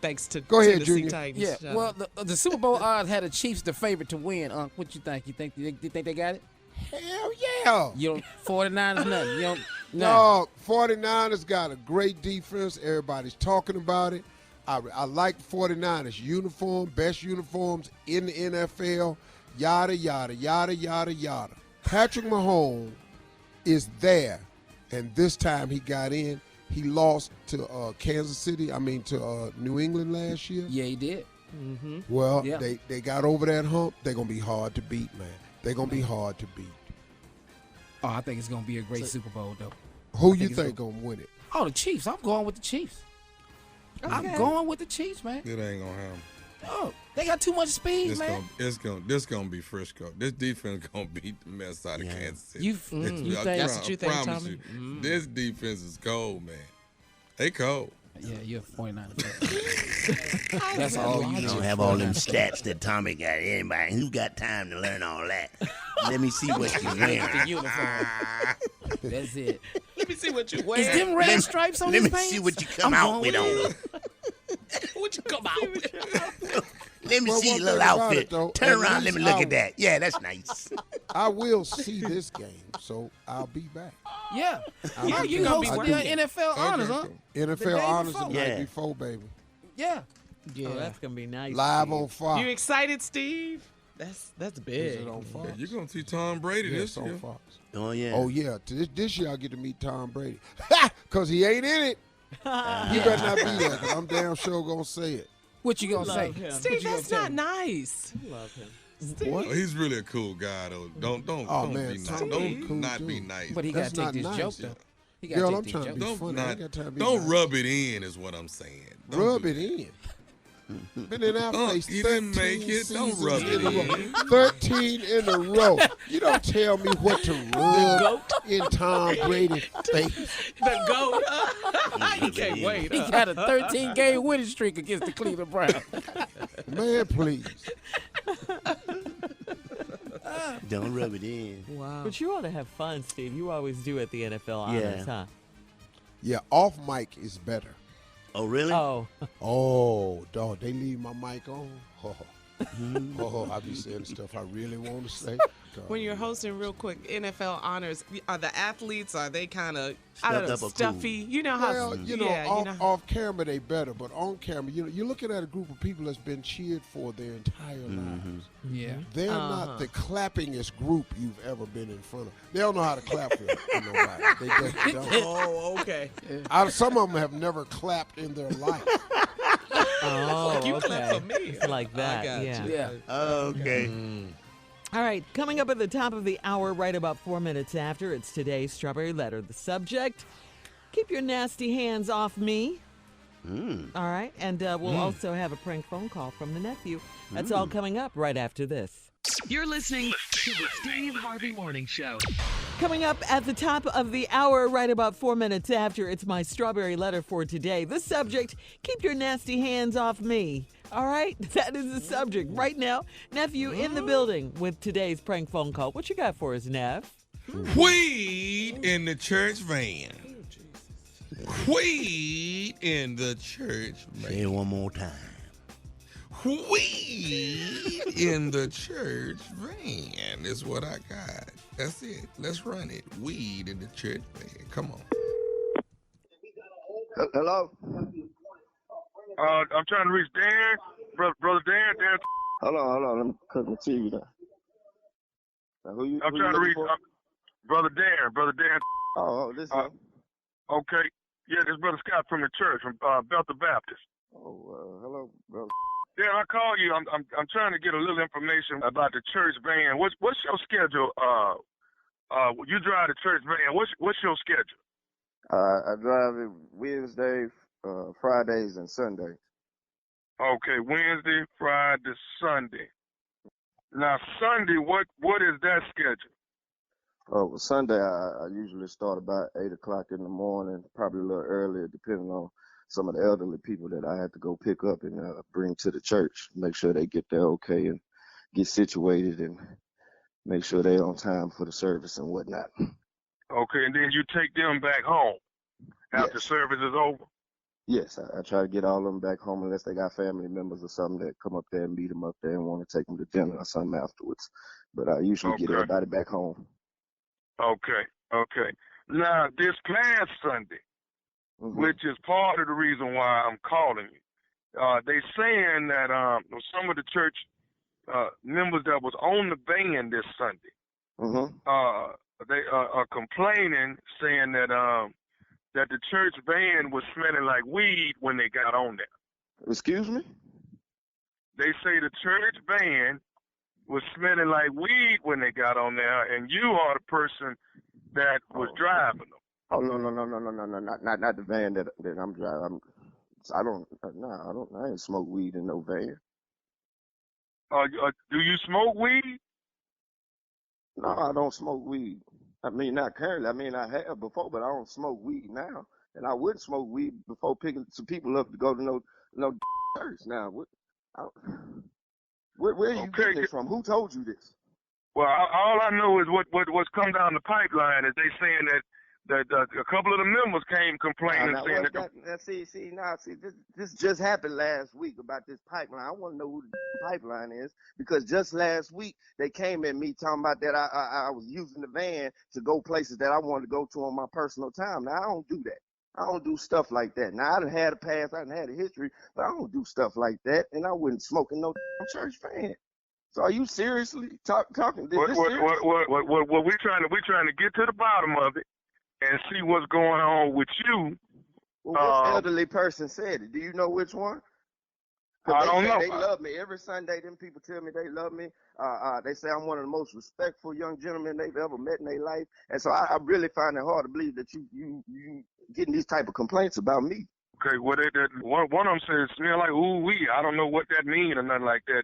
Thanks to Go ahead, Tennessee Junior. Titans. Yeah, Shout well, out. the Super Bowl odds had the Chiefs the favorite to win. What you think? You think they got it? Hell yeah. You don't 49ers nothing. You don't. No, 49ers got a great defense. Everybody's talking about it. I like 49ers uniform, best uniforms in the NFL, yada, yada, yada, yada, yada. Patrick Mahomes is there, and this time he got in. He lost to Kansas City, to New England last year. Yeah, he did. Well, Yeah. they got over that hump. They're going to be hard to beat, man. They're going to be hard to beat. Oh, I think it's gonna be a great Super Bowl, though. Who you think going to win it? Oh, the Chiefs. I'm going with the Chiefs. I'm going with the Chiefs, man. It ain't gonna happen. Oh, they got too much speed, man. This gonna be Frisco. This defense gonna beat the mess out of Kansas City. You I think- That's what you think, promise Tommy? you, this defense is cold, man. They cold. Yeah, you're a 49er fan. That's all you You need. don't have all them stats that Tommy got. Anybody who got time to learn all that? Let me see what you're The wearing. uniform. That's it. Let me see what you Is wear. them red stripes on Let his me pants? see what you come I'm out with going on. What you come out with? Let me Well, see one your little thing about outfit. it, though, Turn at around, let least me look I- at that. Yeah, that's nice. I will see this game, so I'll be back. Yeah. Yeah, you gonna be hosted working. the NFL honors, huh? NFL day honors before. the night Yeah. before, baby. Yeah. Oh, that's gonna be nice. Live on Fox. You excited, Steve? That's Is big. it on Fox? You're gonna see Tom Brady Yeah, this it's on year. Fox. Oh, yeah. Oh yeah, this year I get to meet Tom Brady. Cause he ain't in it. You better not be there, cause I'm damn sure gonna say it. What you gonna say? Love him. Steve, that's not nice. Love him. What? Oh, he's really a cool guy, though. Don't Oh, don't man, be nice. Tom Don't cool not dude. be nice. But he That's gotta take not this nice. joke, though. He Girl, gotta I'm take trying these to be jokes. funny. I ain't got time to be Don't nice. rub it in, is what I'm saying. Don't Rub do it in. Been in our face. you didn't 13 make it. Don't seasons rub in it a row. in. 13 in a row. You don't tell me what to rub in Tom Brady's face. The GOAT. You can't wait. He got a 13-game winning streak against the Cleveland Browns. Man, please. Don't rub it in. Wow. But you ought to have fun, Steve. You always do at the NFL Yeah. honors, huh? Yeah, off mic is better. Oh, really? Oh, Oh, dog, they leave my mic on. I be saying stuff I really want to say. When you're hosting, real quick, NFL honors, are the athletes, are they kind of, Stuffed I don't know, up or stuffy? You know how, Well, you know, yeah, off camera they better, but on camera, you're looking at a group of people that's been cheered for their entire lives. Yeah. They're not the clappingest group you've ever been in front of. They don't know how to clap for nobody. They just don't. Oh, okay. Some of them have never clapped in their life. oh, You okay. clap for me. It's like that, I got yeah. you. Yeah. Okay. All right, coming up at the top of the hour, right about 4 minutes after, it's today's Strawberry Letter. The subject, keep your nasty hands off me. All right, and we'll also have a prank phone call from the nephew. That's all coming up right after this. You're listening to the Steve Harvey Morning Show. Coming up at the top of the hour, right about 4 minutes after, it's my Strawberry Letter for today. The subject, keep your nasty hands off me. All right, that is the subject. Right now, nephew in the building with today's prank phone call. What you got for us, Nev? Weed in the church van. Weed in the church van. Say it one more time. Weed in the church van is what I got. That's it. Let's run it. Weed in the church van. Come on. Hello? I'm trying to reach Dan, brother Dan. Hold on. Let me cut my TV down. Now, I'm trying to reach brother Dan. Oh, this is. Okay. Yeah, this brother Scott from the church, from Bethel Baptist. Oh, hello, brother. Dan, I call you. I'm trying to get a little information about the church van. What's your schedule? You drive the church van. What's your schedule? I drive it Wednesday, Fridays, and Sundays. Okay, Wednesday, Friday, Sunday. Now Sunday, what is that schedule? Well, Sunday I usually start about 8 o'clock in the morning, probably a little earlier, depending on some of the elderly people that I had to go pick up and bring to the church. Make sure they get there okay and get situated and make sure they're on time for the service and whatnot. Okay, and then you take them back home after service is over? Yes, I try to get all of them back home unless they got family members or something that come up there and meet them up there and want to take them to dinner or something afterwards. But I usually get everybody back home. Okay. Now, this past Sunday, which is part of the reason why I'm calling you, they saying that some of the church members that was on the van this Sunday, they are complaining, saying that the church van was smelling like weed when they got on there. Excuse me? They say the church van was smelling like weed when they got on there, and you are the person that was driving them. Oh, no, not the van that I'm driving. I ain't smoke weed in no van. Do you smoke weed? No, I don't smoke weed. I mean, not currently. I mean, I have before, but I don't smoke weed now. And I wouldn't smoke weed before picking some people up to go to no church. Now, where are you getting this from? Who told you this? Well, all I know is what's come down the pipeline is they saying that a couple of the members came complaining saying that. This just happened last week about this pipeline. I want to know who the pipeline is because just last week they came at me talking about that I was using the van to go places that I wanted to go to on my personal time. Now I don't do that. I don't do stuff like that. Now I done had a past, I done had a history, but I don't do stuff like that, and I wouldn't smoke in no church van. So are you seriously talking? Well, we're trying to get to the bottom of it and see what's going on with you. Well, which elderly person said it? Do you know which one? I don't know. They love me. Every Sunday, them people tell me they love me. They say I'm one of the most respectful young gentlemen they've ever met in their life. And so I really find it hard to believe that you getting these type of complaints about me. Okay, well, one of them says smell like ooh-wee. I don't know what that means or nothing like that.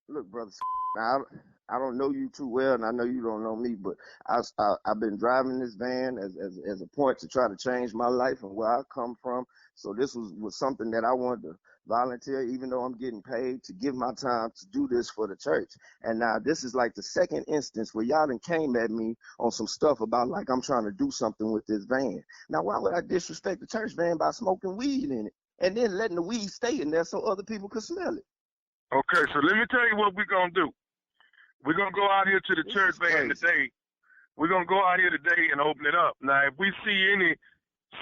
Look, brother, now, I don't know you too well, and I know you don't know me, but I've been driving this van as a point to try to change my life and where I come from. So this was something that I wanted to volunteer, even though I'm getting paid, to give my time to do this for the church. And now this is like the second instance where y'all done came at me on some stuff about like I'm trying to do something with this van. Now, why would I disrespect the church van by smoking weed in it and then letting the weed stay in there so other people could smell it? Okay, so let me tell you what we're going to do. We're going to go out here to the church van today. We're going to go out here today and open it up. Now, if we see any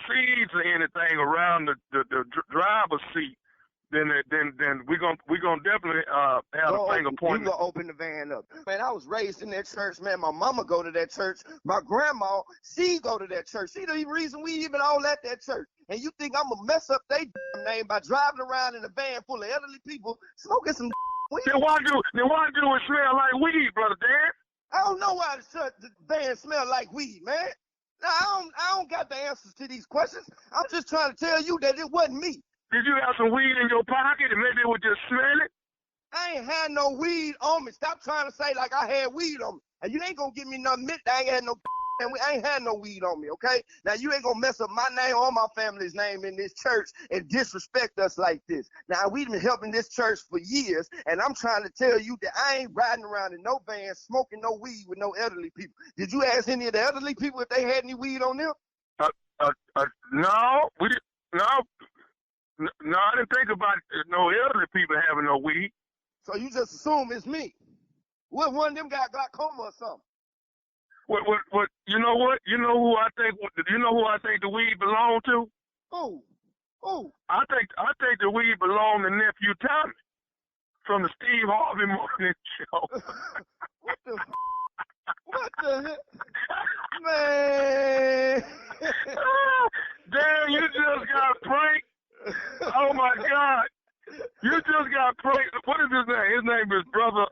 seeds or anything around the driver's seat, then we're gonna definitely have a finger pointing. You gonna open the van up. Man, I was raised in that church, man. My mama go to that church. My grandma, she go to that church. She the reason we even all at that church. And you think I'm gonna mess up their name by driving around in a van full of elderly people smoking some weed? Then why do it smell like weed, brother Dan? I don't know why the van smell like weed, man. Now, I don't got the answers to these questions. I'm just trying to tell you that it wasn't me. Did you have some weed in your pocket and maybe it was just smelling? I ain't had no weed on me. Stop trying to say like I had weed on me. And you ain't gonna give me nothing. I ain't had no I ain't had no weed on me, okay? Now you ain't gonna mess up my name or my family's name in this church and disrespect us like this. Now we've been helping this church for years, and I'm trying to tell you that I ain't riding around in no van smoking no weed with no elderly people. Did you ask any of the elderly people if they had any weed on them? No, we didn't. No, I didn't think about no elderly people having no weed. So you just assume it's me? What, one of them got glaucoma or something? What? You know what? You know who I think? You know who I think the weed belonged to? Who? Who? I think the weed belonged to nephew Tommy from the Steve Harvey Morning Show. What the? What the heck? Man. Damn, you just got pranked. Oh my God. You just got pranked. What is his name? His name is brother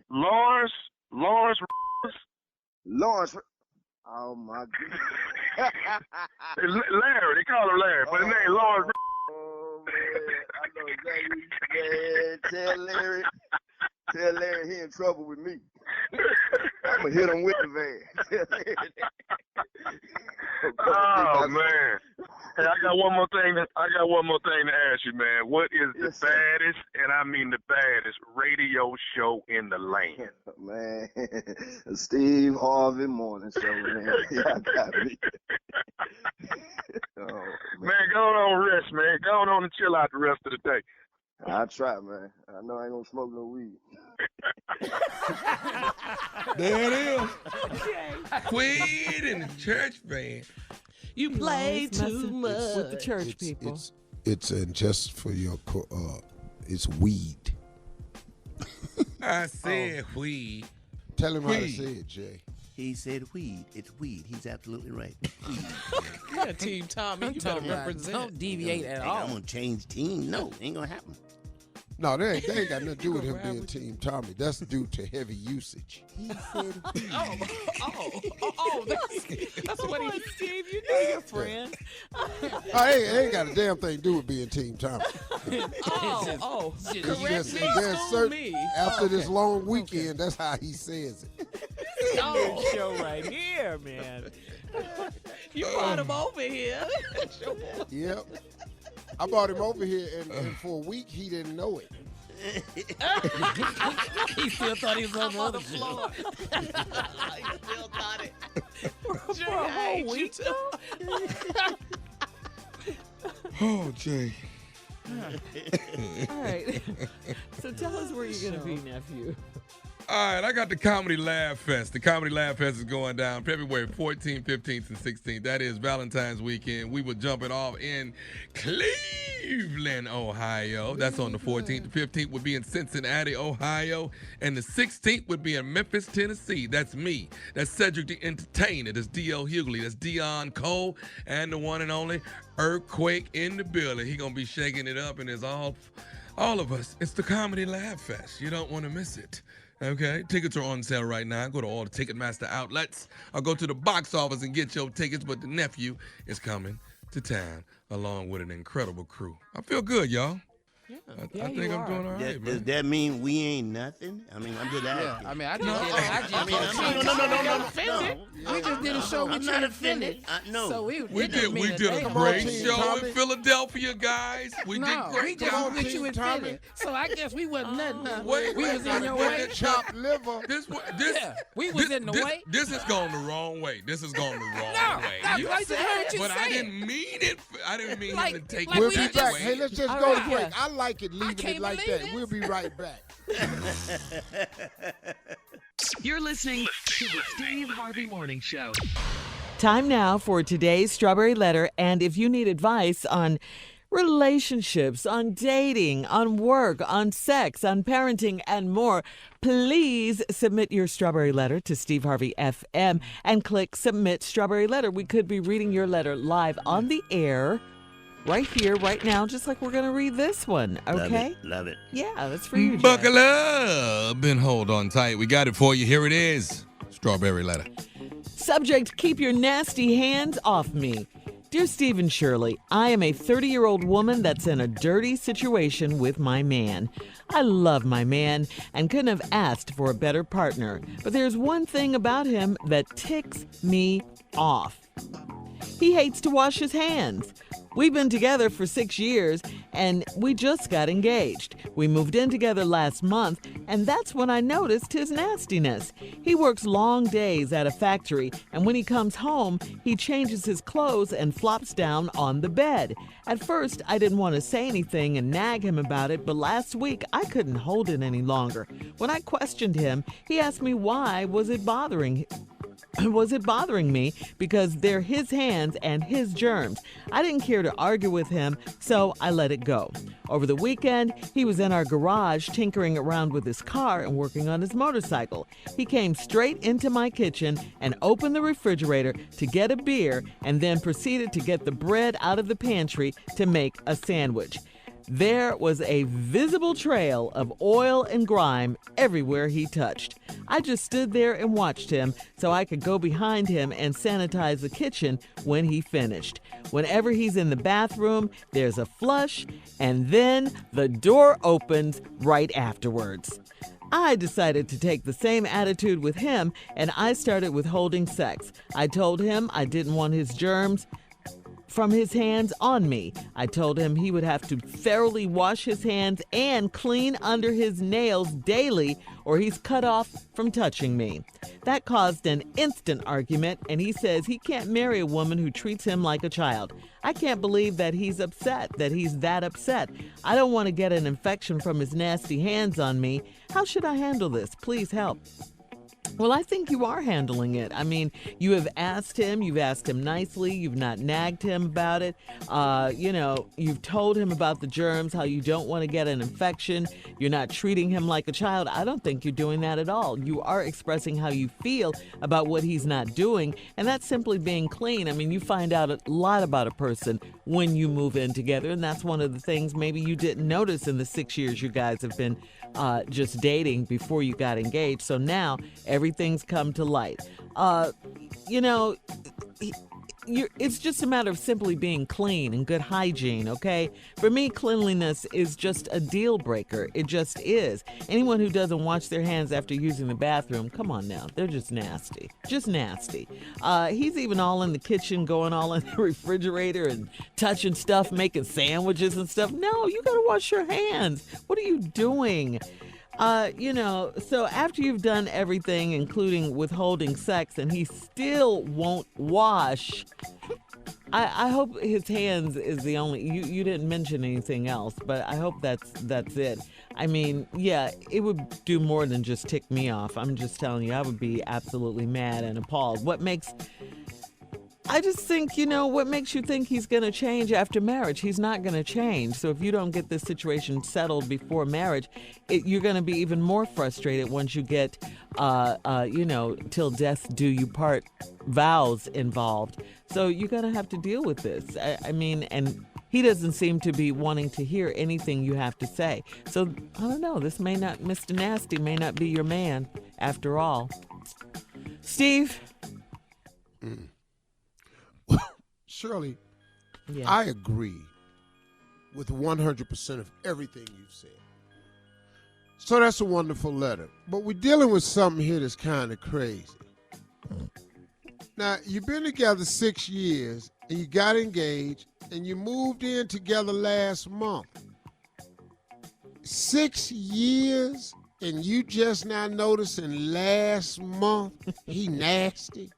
Lawrence. Oh my God. Larry, they call him Larry, but his name Lawrence. Oh man, I know exactly. Man, tell Larry he in trouble with me. I'm gonna hit him with the van. Oh man. Hey, I got one more thing to ask you, man. What is the baddest, and I mean the baddest, radio show in the land? Man, Steve Harvey Morning Show, man. Y'all got me. Man, go on rest, man. Go on and chill out the rest of the day. I'll try, man. I know I ain't gonna smoke no weed. There it is. Weed in the church van. You play too much with the church people. It's just for your, it's weed. I said weed. Tell him how to Weed. say it, Jay. He said weed. It's weed. He's absolutely right. Yeah, Team Tommy, you better represent. Don't deviate at all. I'm going to change team. No, ain't going to happen. No, they ain't got nothing to do with him being Team Tommy. That's due to heavy usage. He said That's what he Steve, you know your friend. It ain't got a damn thing to do with being Team Tommy. Correct me. After this long weekend, that's how he says it. Show right here, man. You brought him over here. Yep. I brought him over here, and for a week, he didn't know it. He still thought he was on the other floor. He still thought it. For a whole week, Oh, Jay. All right. So tell us where you're going to be, nephew. All right, I got the Comedy Laugh Fest. The Comedy Laugh Fest is going down February 14th, 15th, and 16th. That is Valentine's weekend. We will jump it off in Cleveland, Ohio. That's on the 14th. The 15th would be in Cincinnati, Ohio. And the 16th would be in Memphis, Tennessee. That's me. That's Cedric the Entertainer. That's D.L. Hughley. That's Dion Cole. And the one and only Earthquake in the building. He going to be shaking it up, and it's all of us. It's the Comedy Laugh Fest. You don't want to miss it. Okay, tickets are on sale right now. Go to all the Ticketmaster outlets or go to the box office and get your tickets. But the nephew is coming to town along with an incredible crew. I feel good, y'all. Yeah, I think I'm doing all right, man. Does that mean we ain't nothing? I mean, I'm just asking. I mean, I just No. We just did a show with you in Philly. No. So We did a great show in Philadelphia, guys. We did great. We just with you in Philly. So I guess we wasn't nothing. Wait, we was in your way. Chopped liver. We was in the way. This has gone the wrong way. This has gone the wrong way. But I didn't mean it. I didn't mean him to take it. We'll be back. Way. Hey, let's just go to break. I like it leaving it like that. We'll be right back. You're listening to the Steve Harvey Morning Show. Time now for today's Strawberry Letter. And if you need advice on relationships, on dating, on work, on sex, on parenting, and more, please submit your Strawberry Letter to Steve Harvey FM and click Submit Strawberry Letter. We could be reading your letter live on the air right here, right now, just like we're going to read this one, okay? Love it. Yeah, that's for you, Jay. Buckle up and hold on tight. We got it for you. Here it is. Strawberry Letter. Subject, keep your nasty hands off me. Dear Steve and Shirley, I am a 30-year-old woman that's in a dirty situation with my man. I love my man and couldn't have asked for a better partner. But there's one thing about him that ticks me off. He hates to wash his hands. We've been together for 6 years, and we just got engaged. We moved in together last month, and that's when I noticed his nastiness. He works long days at a factory, and when he comes home, he changes his clothes and flops down on the bed. At first, I didn't want to say anything and nag him about it, but last week, I couldn't hold it any longer. When I questioned him, he asked me why was it bothering him. was it bothering me because they're his hands and his germs. I didn't care to argue with him, so I let it go. Over the weekend, he was in our garage tinkering around with his car and working on his motorcycle. He came straight into my kitchen and opened the refrigerator to get a beer and then proceeded to get the bread out of the pantry to make a sandwich. There was a visible trail of oil and grime everywhere he touched. I just stood there and watched him so I could go behind him and sanitize the kitchen when he finished. Whenever he's in the bathroom, there's a flush, and then the door opens right afterwards. I decided to take the same attitude with him, and I started withholding sex. I told him I didn't want his germs from his hands on me. I told him he would have to thoroughly wash his hands and clean under his nails daily, or he's cut off from touching me. That caused an instant argument, and he says he can't marry a woman who treats him like a child. I can't believe that he's that upset. I don't want to get an infection from his nasty hands on me. How should I handle this? Please help. Well, I think you are handling it. I mean, you've asked him nicely, you've not nagged him about it. You've told him about the germs, how you don't want to get an infection. You're not treating him like a child. I don't think you're doing that at all. You are expressing how you feel about what he's not doing, and that's simply being clean. I mean, you find out a lot about a person when you move in together, and that's one of the things maybe you didn't notice in the 6 years you guys have been just dating before you got engaged. So now everything's come to light. It's just a matter of simply being clean and good hygiene, okay? For me, cleanliness is just a deal breaker. It just is. Anyone who doesn't wash their hands after using the bathroom, come on now, they're just nasty. Just nasty. He's even all in the kitchen, going all in the refrigerator and touching stuff, making sandwiches and stuff. No, you gotta wash your hands. What are you doing? So after you've done everything, including withholding sex, and he still won't wash, I hope his hands is the only, you didn't mention anything else, but I hope that's it. I mean, yeah, it would do more than just tick me off. I'm just telling you, I would be absolutely mad and appalled. I just think, what makes you think he's going to change after marriage? He's not going to change. So if you don't get this situation settled before marriage, you're going to be even more frustrated once you get, till death do you part vows involved. So you're going to have to deal with this. I mean, and he doesn't seem to be wanting to hear anything you have to say. So I don't know. Mr. Nasty may not be your man after all. Steve? Shirley, Yeah. I agree with 100% of everything you've said. So that's a wonderful letter. But we're dealing with something here that's kind of crazy. Now, you've been together 6 years, and you got engaged, and you moved in together last month. 6 years, and you just now noticing last month he nasty?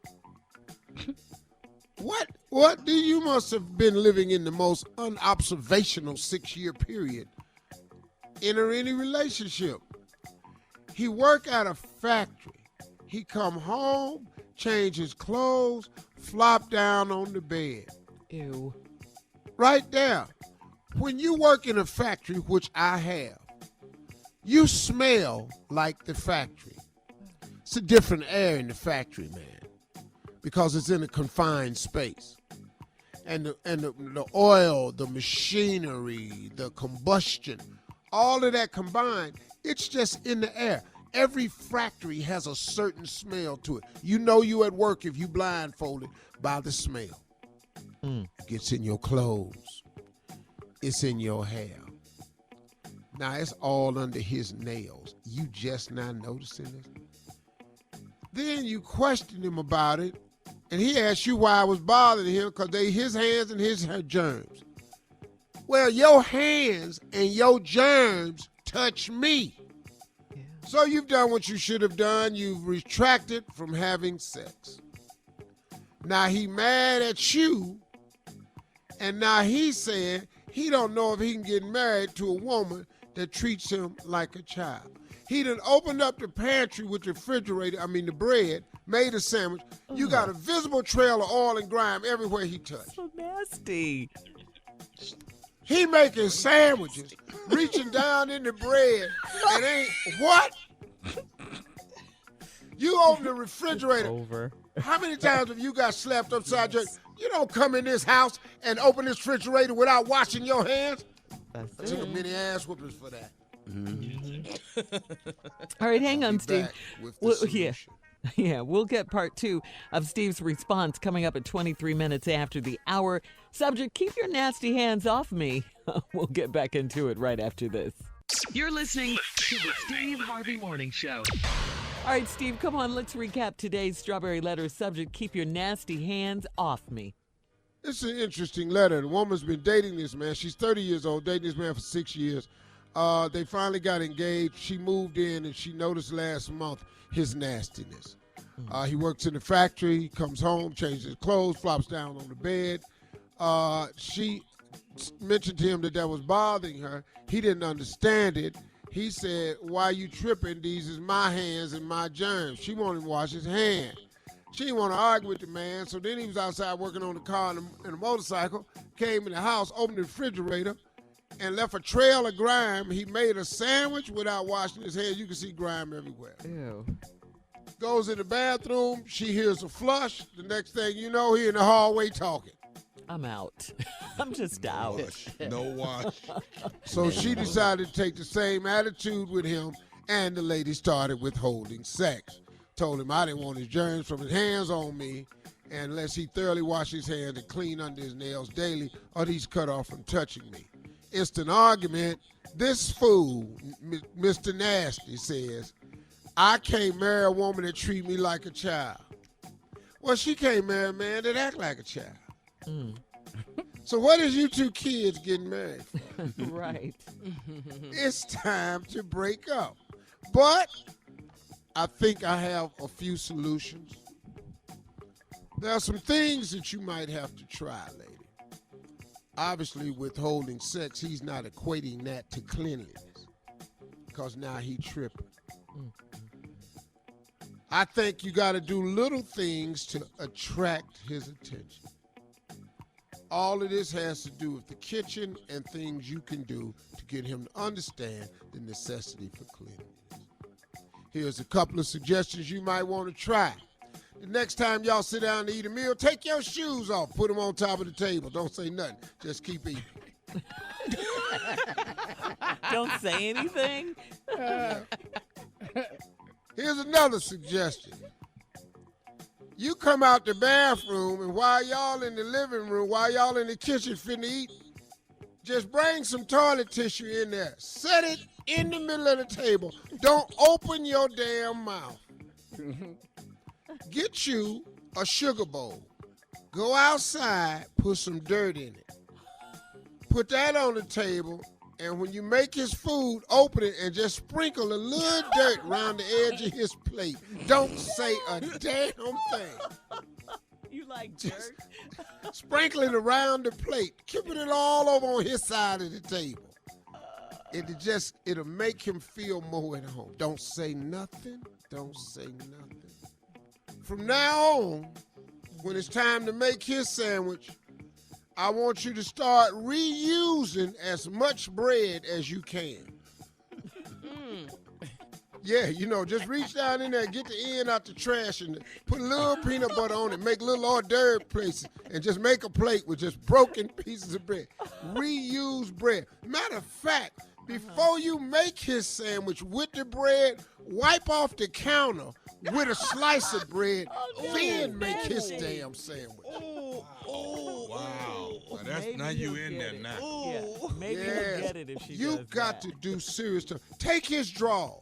What do you must have been living in the most unobservational 6-year period enter any relationship? He work at a factory. He come home, change his clothes, flop down on the bed. Ew. Right there. When you work in a factory, which I have, you smell like the factory. It's a different air in the factory, man, because it's in a confined space. And the oil, the machinery, the combustion, all of that combined, it's just in the air. Every factory has a certain smell to it. You know you at work if you blindfolded by the smell. It gets in your clothes. It's in your hair. Now, it's all under his nails. You just not noticing this? Then you question him about it, and he asked you why I was bothering him, because they his hands and his germs. Well, your hands and your germs touch me. Yeah. So you've done what you should have done. You've retracted from having sex. Now he mad at you, and now he's saying he don't know if he can get married to a woman that treats him like a child. He done opened up the pantry with the bread, made a sandwich. You got a visible trail of oil and grime everywhere he touched. So nasty. He making sandwiches, reaching down in the bread, and ain't what? You open the refrigerator. Over. How many times have you got slapped upside your? You don't come in this house and open this refrigerator without washing your hands. I took many ass whoopings for that. All right, hang on, Steve. Yeah. Yeah, we'll get part 2 of Steve's response coming up at 23 minutes after the hour. Subject, keep your nasty hands off me. We'll get back into it right after this. You're listening to the Steve Harvey Morning Show. All right, Steve, come on. Let's recap today's Strawberry Letter subject. Keep your nasty hands off me. It's an interesting letter. The woman's been dating this man. She's 30 years old, dating this man for 6 years. They finally got engaged. She moved in, and she noticed last month his nastiness. He works in the factory. He comes home, changes his clothes, flops down on the bed. She mentioned to him that was bothering her. He didn't understand it. He said, "Why you tripping? These is my hands and my germs." She wanted to wash his hands. She didn't want to argue with the man, so then he was outside working on the car and a motorcycle, came in the house, opened the refrigerator, and left a trail of grime. He made a sandwich without washing his hands. You can see grime everywhere. Ew. Goes in the bathroom. She hears a flush. The next thing you know, he in the hallway talking. I'm out. I'm just out. No wash. So she decided to take the same attitude with him, and the lady started withholding sex. Told him I didn't want his germs from his hands on me unless he thoroughly washed his hands and clean under his nails daily, or he's cut off from touching me. Instant argument. This fool, Mr. Nasty, says, "I can't marry a woman that treat me like a child." Well, she can't marry a man that act like a child. So what is you two kids getting married for? Right. It's time to break up. But I think I have a few solutions. There are some things that you might have to try, lady. Obviously, withholding sex, he's not equating that to cleanliness, because now he tripping. I think you got to do little things to attract his attention. All of this has to do with the kitchen and things you can do to get him to understand the necessity for cleanliness. Here's a couple of suggestions you might want to try. The next time y'all sit down to eat a meal, take your shoes off. Put them on top of the table. Don't say nothing. Just keep eating. Don't say anything. Here's another suggestion. You come out the bathroom, and while y'all in the living room, while y'all in the kitchen finna eat, just bring some toilet tissue in there. Set it in the middle of the table. Don't open your damn mouth. Get you a sugar bowl. Go outside, put some dirt in it. Put that on the table, and when you make his food, open it and just sprinkle a little dirt around the edge of his plate. Don't say a damn thing. You like dirt? Sprinkle it around the plate. Keep it all over on his side of the table. It'll make him feel more at home. Don't say nothing. Don't say nothing. From now on, when it's time to make his sandwich, I want you to start reusing as much bread as you can. Yeah, just reach down in there, get the end out the trash, and put a little peanut butter on it, make little hors d'oeuvre places, and just make a plate with just broken pieces of bread. Reuse bread. Matter of fact, before you make his sandwich with the bread, wipe off the counter with a slice of bread, then make his damn sandwich. Wow. Now you in there now. Yeah. Maybe he'll get it if she You does got that. to do serious stuff. Take his drawers.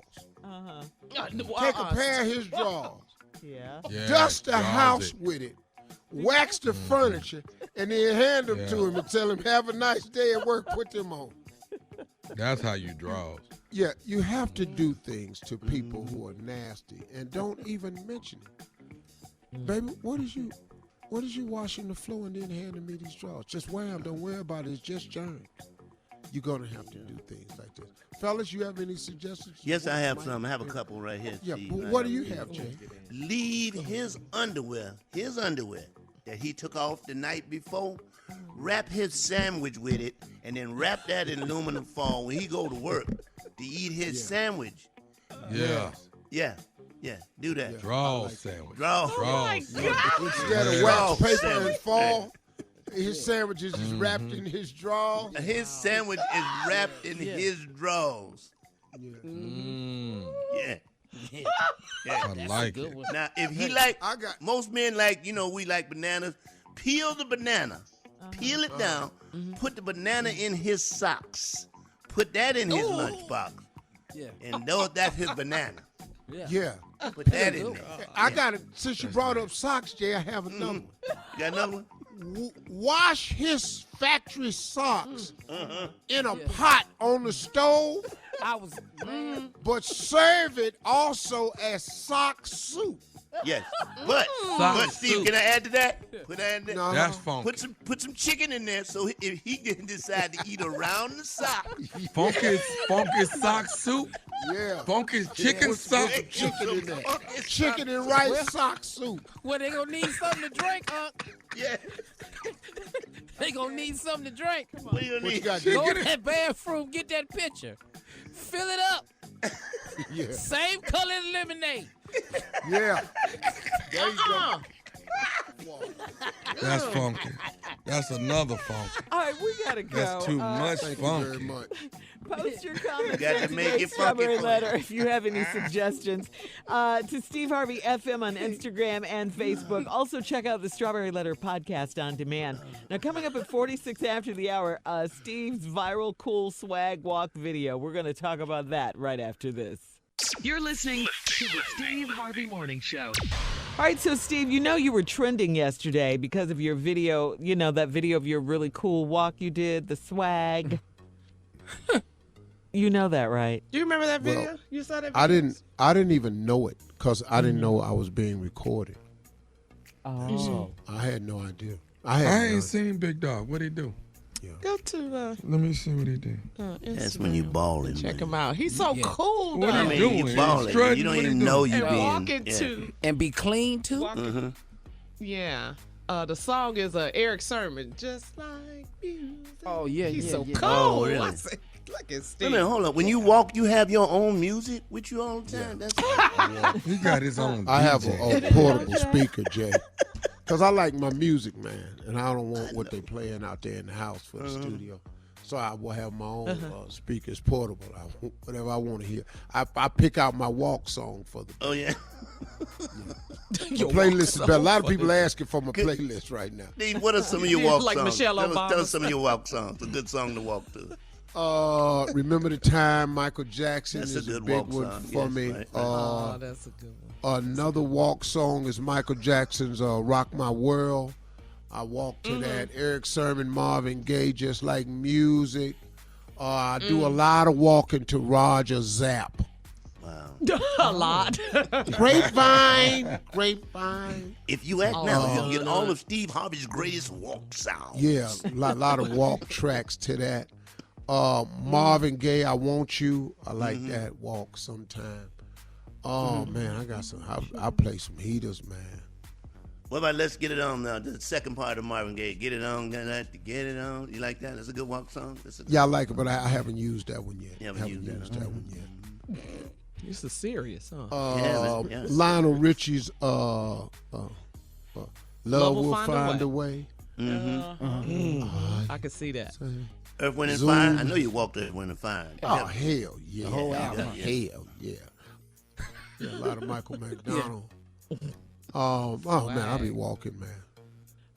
Take a pair of his drawers. Yeah. Dust the draws house it. with it. Wax the furniture, and then hand them to him and tell him, "Have a nice day at work. Put them on." That's how you draw. Yeah, you have to do things to people who are nasty, and don't even mention it. Baby, what is you washing the floor and then handing me these drawers? Just wear them. Don't worry about it. It's just germs. you're going to have to do things like this. Fellas, you have any suggestions? Yes, I have some. I have a couple right here. Yeah, Steve. but what do you have, Jay? Leave his underwear that he took off the night before, wrap his sandwich with it, and then wrap that in aluminum foil when he go to work to eat his sandwich. Yeah. Yeah. Do that. Draw sandwich. Draw. Oh my God. Instead of wax paper and foil, his sandwiches is wrapped in his drawers. His sandwich is wrapped in his drawers. Yeah. I like it. Now, if he most men like, we like bananas. Peel the banana. Peel it down. Put the banana in his socks. Put that in his lunchbox. Yeah. And that's his banana. Yeah. Put that in there. I got it. Since you brought up socks, Jay, I have another one. You got another one? Wash his factory socks in a pot on the stove. But serve it also as sock soup. Yes, but Steve, can I add to that? Put that in there. No. That's funky. Put some chicken in there, so if he can decide to eat around the sock. Funky sock soup. Yeah. Funky chicken sock. Put some chicken in there. Chicken and rice sock soup. Well, they gonna need something to drink, Yeah. They gonna need something to drink. Come on. What do you need? got Go to that bathroom, get that pitcher, fill it up. Yeah. Same color as lemonade. Yeah. There you go. That's funky. That's another funky. All right, we gotta go. That's too much Thank funky. you very much. Post your comments got to on make today's it funky Strawberry for Letter if you have any suggestions. To Steve Harvey FM on Instagram and Facebook. Also, check out the Strawberry Letter podcast on demand. Now, coming up at 46 after the hour, Steve's viral cool swag walk video. We're going to talk about that right after this. You're listening to the Steve Harvey Morning Show. All right, so Steve, you were trending yesterday because of your video, that video of your really cool walk you did, the swag. You know that, right? Do you remember that video? Well, You saw that video? I didn't even know it because I didn't know I was being recorded. Oh. I had no idea. I ain't seen Big Dog. What'd he do? Go to Let me see what he did. That's when you balling. check man. him out. He's so cool, What though. he doing? You balling. Strutting, You don't what he even doing? know you And being. walking too. And be clean too. Walking. Yeah. The song is Eric Sermon, just like music. Oh yeah, He's yeah, so yeah. cool. Oh, really? I said, look at Wait Steve. a minute, hold up. When you walk, you have your own music with you all the time. That's He got his own. I have DJ. a portable speaker, Jay. Because I like my music, man. And I don't want what they playing out there in the house for the studio. So I will have my own speakers portable. Whatever I want to hear. I pick out my walk song for the Oh, yeah. The playlist is better. A lot of people asking for my playlist right now. Steve, what are some of your walk Like songs? Michelle Tell Obama. us some of your walk songs. A good song to walk to. Remember the Time, Michael Jackson That's a is good big walk one song. for Yes, me. right. Oh, that's a good one. Another walk song is Michael Jackson's Rock My World. I walk to that. Eric Sermon, Marvin Gaye, Just Like Music. I do a lot of walking to Roger Zapp. Wow. A lot. Grapevine. If you act now, you'll get all of Steve Harvey's greatest walk sounds. Yeah, a lot of walk tracks to that. Marvin Gaye, I Want You. I like that walk sometime. Oh, man, I got some. I play some heaters, man. What about Let's Get It On now? The second part of Marvin Gaye. Get it on, get it on. You like that? That's a good walk song? Yeah, I like it, but I haven't used that one yet. You haven't used that one yet. This is serious, huh? Yeah. Lionel Richie's Love Will Find a Way. I can see that. Earth, Wind, and Fire? I know you walked Earth, Wind, and Fire. Oh, hell yeah. The whole album. Hell yeah. Yeah, a lot of Michael McDonald. Man, I be walking, man.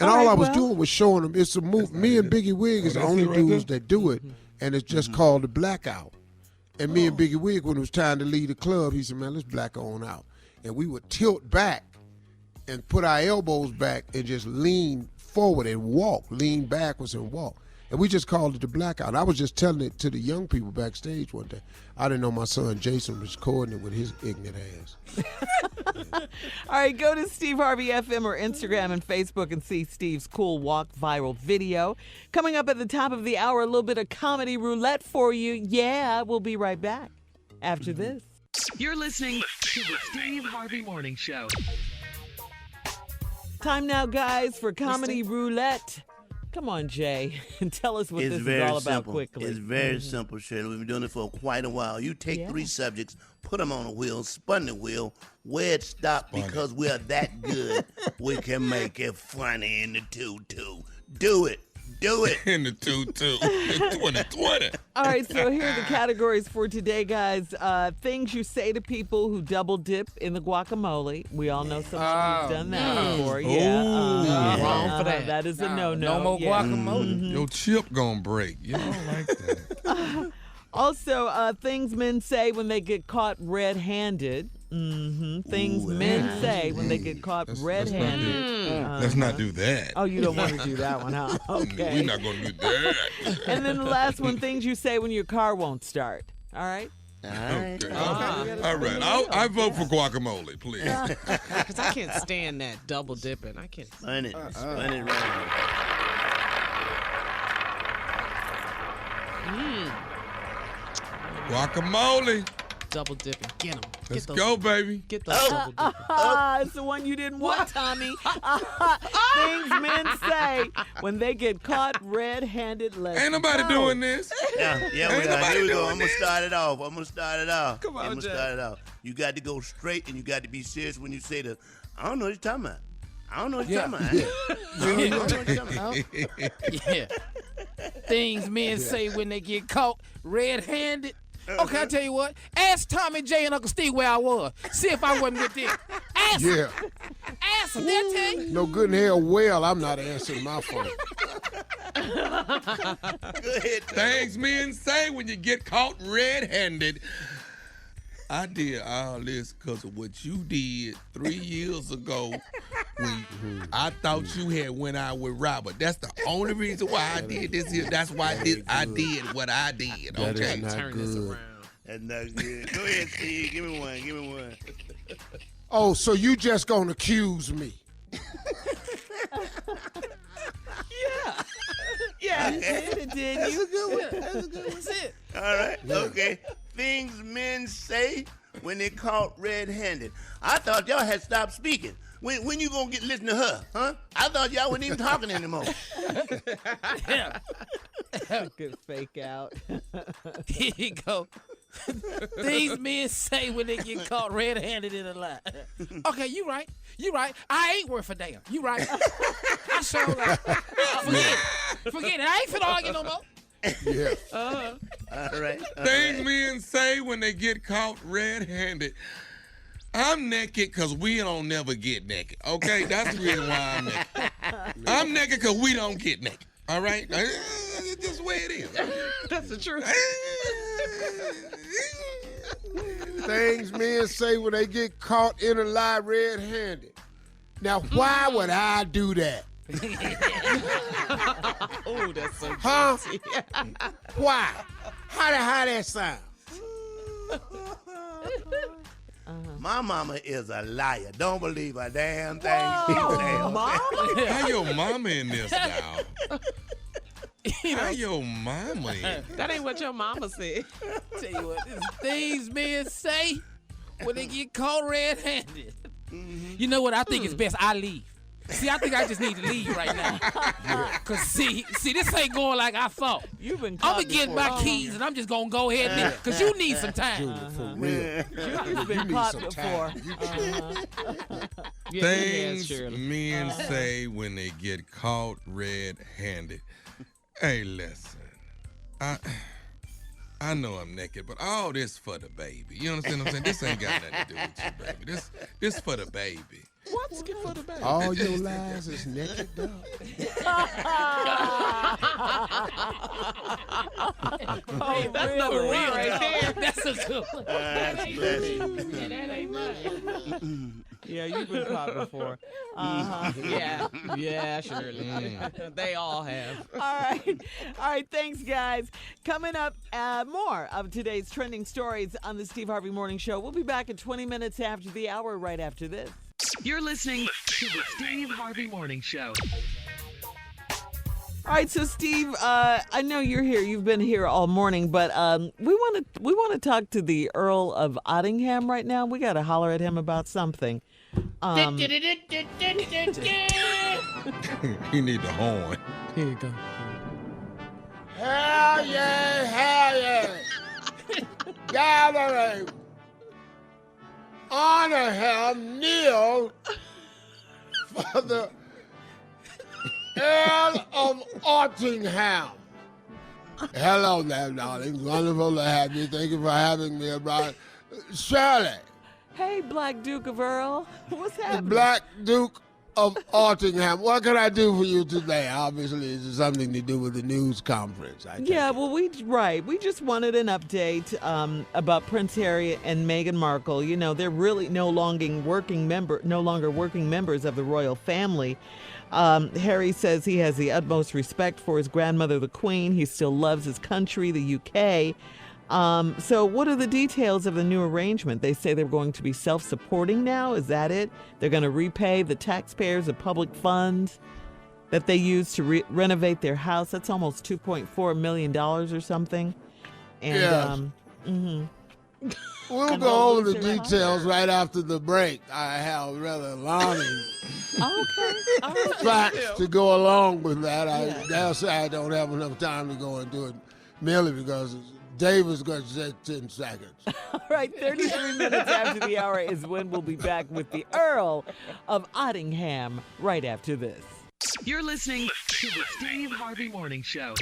And all I was doing was showing them it's a move. Me and Biggie Wig is the only dudes that do it, and it's just called the blackout. And me and Biggie Wig, when it was time to leave the club, he said, man, let's black on out. And we would tilt back and put our elbows back and just lean forward and walk, lean backwards and walk. And we just called it the blackout. I was just telling it to the young people backstage one day. I didn't know my son Jason was recording it with his ignorant ass. All right, go to Steve Harvey FM or Instagram and Facebook and see Steve's cool walk viral video. Coming up at the top of the hour, a little bit of comedy roulette for you. Yeah, we'll be right back after this. You're listening to the Steve Harvey Morning Show. Time now, guys, for comedy roulette. Come on, Jay, and tell us what It's this is very all about simple. quickly. It's very simple, Shirley. We've been doing it for quite a while. You take 3 subjects, put them on a wheel, spin the wheel, where it stopped because we are that good. We can make it funny in the 2-2. Do it. Do it. In the 2-2. 2020. All right, so here are the categories for today, guys. Things you say to people who double dip in the guacamole. We all know someone who's done that before. Yeah. Wrong for that. That is a no-no. No more guacamole. Your chip gonna break. You don't like that. Also, things men say when they get caught red-handed. Things men say when they get caught red-handed. Let's not do that. Oh, you don't want to do that one, huh? Okay. We're not going to do that. And then the last one, things you say when your car won't start. All right? Okay. All right. I vote for guacamole, please. Because I can't stand that double dipping. I can't. Spin it. Spin it right. Guacamole. Double dipping. Get them. Let's go, baby. Get those double dipping. It's the one you didn't want, Tommy. Things men say when they get caught red-handed. Ain't nobody doing this. Yeah, we are. Here we go. I'm going to start it off. Come on, Jay. Start it off. You got to go straight and you got to be serious when you say the, I don't know what you're talking about. I don't know what you're talking about. I don't know what you're talking about. Yeah. Things men say when they get caught red-handed. Okay, I'll tell you what. Ask Tommy J and Uncle Steve where I was. See if I wasn't with them. Ask them. Ask them. They'll tell you. No good in hell well, I'm not answering my phone. Go ahead. Things men say when you get caught red-handed. I did all this because of what you did 3 years ago when I thought you had went out with Robert. That's the only reason why I did this here. That's why I did what I did. That Okay. is not Turn good. this around. That's not good. Go ahead, Steve. Give me one. Oh, so you just gonna accuse me? Yeah, you did. You That's a good one. That's it. All right. Okay. Things men say when they're caught red-handed. I thought y'all had stopped speaking. When you gonna listen to her, huh? I thought y'all wasn't even talking anymore. Good fake out. Here you go. Things men say when they get caught red-handed in a lie. Okay, you right. I ain't worth a damn. You right. I sure right. Forget it. I ain't finna argue no more. Yeah. All right. Things men say when they get caught red-handed. I'm naked because we don't never get naked. Okay? That's the reason why I'm naked. I'm naked because we don't get naked. All right? It's just the way it is. That's the truth. Things men say when they get caught in a lie red-handed. Now, why would I do that? Oh, that's so Huh? juicy. Why? How that sound? My mama is a liar. Don't believe a damn thing she says. How your mama in this now? How your mama in? That ain't what your mama said. Tell you what, this is things men say when they get caught red-handed. You know what? I think it's best I leave. See, I think I just need to leave right now. Cause see, this ain't going like I thought. You've been I'm gonna get my keys and I'm just gonna go ahead and cause you need some time. Junior, for real. You've been need caught some before. Things men say when they get caught red-handed. Hey, listen. I know I'm naked, but all this for the baby. You understand what I'm saying? This ain't got nothing to do with you, baby. This for the baby. What? Skip for the baby. All your lies is naked, dog. Oh, that's number one right there. That's a good one. That's blessed. Yeah, that ain't mine. Yeah, you've been caught before. Yeah. Yeah, surely. They all have. All right. Thanks, guys. Coming up, more of today's trending stories on the Steve Harvey Morning Show. We'll be back in 20 minutes after the hour, right after this. You're listening to the Steve Harvey Morning Show. All right, so Steve, I know you're here. You've been here all morning, but we want to talk to the Earl of Ottingham right now. We got to holler at him about something. He need the horn. Here you go. Hell yeah. Gathering. Honor him, kneel for the Earl of Ottingham. Hello there, darling. Wonderful to have you. Thank you for having me about Shirley. Hey, Black Duke of Earl. What's happening? The Black Duke of Ottingham. What can I do for you today? Obviously, it's something to do with the news conference. Yeah, well, we just wanted an update about Prince Harry and Meghan Markle. You know, they're really no longer working members of the royal family. Harry says he has the utmost respect for his grandmother, the Queen. He still loves his country, the UK. So what are the details of the new arrangement? They say they're going to be self-supporting now. Is that it? They're going to repay the taxpayers of public funds that they use to renovate their house. That's almost $2.4 million or something. And we'll go over the details right after the break. I have rather alarming facts to go along with that. I don't have enough time to go and do it merely because David's going to take 10 seconds. All right, 33 minutes after the hour is when we'll be back with the Earl of Ottingham right after this. You're listening to the Steve Harvey Morning Show.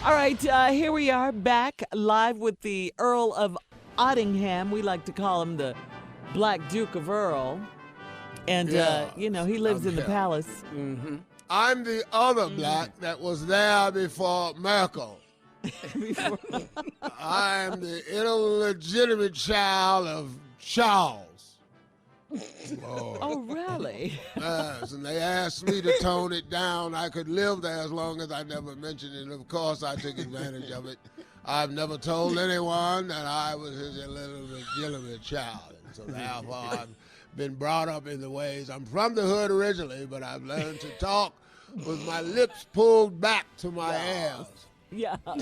All right, here we are back live with the Earl of Ottingham. We like to call him the Black Duke of Earl. And, he lives in the palace. Mm-hmm. I'm the other black that was there before Merkel. I'm the illegitimate child of Charles. Oh, really? Yes, and they asked me to tone it down. I could live there as long as I never mentioned it. Of course, I took advantage of it. I've never told anyone that I was his illegitimate child. And so therefore, I've been brought up in the ways. I'm from the hood originally, but I've learned to talk with my lips pulled back to my ears. Yeah. So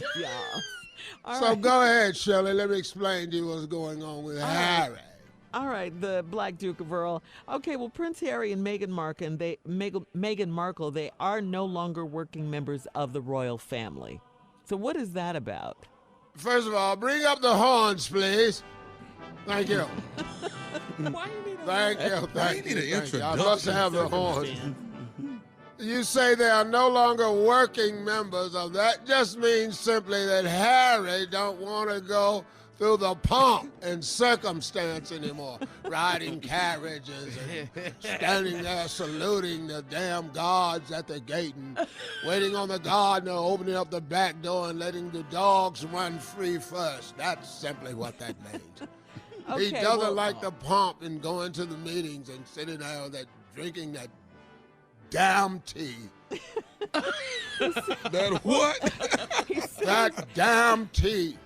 right. Go ahead, Shirley. Let me explain to you what's going on with Harry. All right, the Black Duke of Earl. Okay, well, Prince Harry and Meghan Markle, they are no longer working members of the royal family. So what is that about? First of all, bring up the horns, please. Thank you. Why you need Thank you. An introduction. I must have the horns. You say they are no longer working members of that. Just means simply that Harry don't want to go through the pomp and circumstance anymore. Riding carriages and standing there saluting the damn guards at the gate and waiting on the gardener opening up the back door and letting the dogs run free first. That's simply what that means. He doesn't like the pomp and going to the meetings and sitting there drinking that damn tea. That what? That damn tea.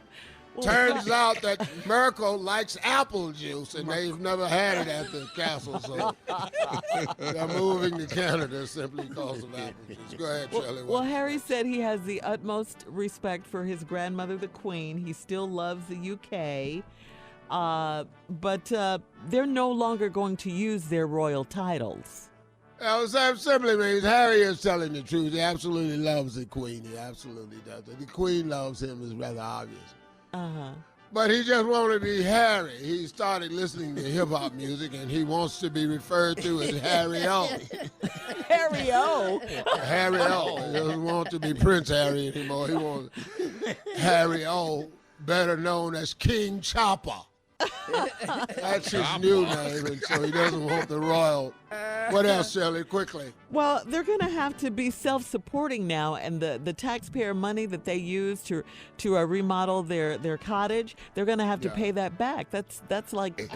Turns out that Merkel likes apple juice, and they've never had it at the castle, so they're moving to Canada simply because of apple juice. Go ahead, Shirley. Well, Harry said he has the utmost respect for his grandmother, the Queen. He still loves the UK, but they're no longer going to use their royal titles. That simply means Harry is telling the truth. He absolutely loves the Queen. He absolutely does. The Queen loves him is rather obvious. But he just wanted to be Harry. He started listening to hip-hop music, and he wants to be referred to as Harry O. Harry O? Harry O. He doesn't want to be Prince Harry anymore. He wants Harry O, better known as King Chopper. That's his new name, and so he doesn't want the royal. What else, Shirley? Quickly. Well, they're going to have to be self-supporting now, and the taxpayer money that they use to remodel their cottage, they're going to have to pay that back. That's like.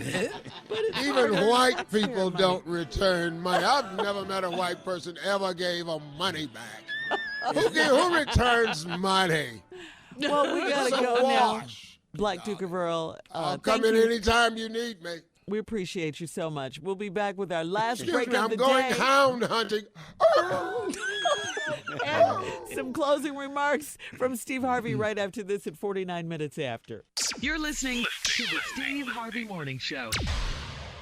Even white people don't return money. I've never met a white person ever gave them money back. Who returns money? Well, we got to go now. Black Duke of Earl. I'll come in anytime you need me. We appreciate you so much. We'll be back with our last Excuse break me, of the I'm going day. hound hunting. And some closing remarks from Steve Harvey right after this at 49 minutes after. You're listening to the Steve Harvey Morning Show.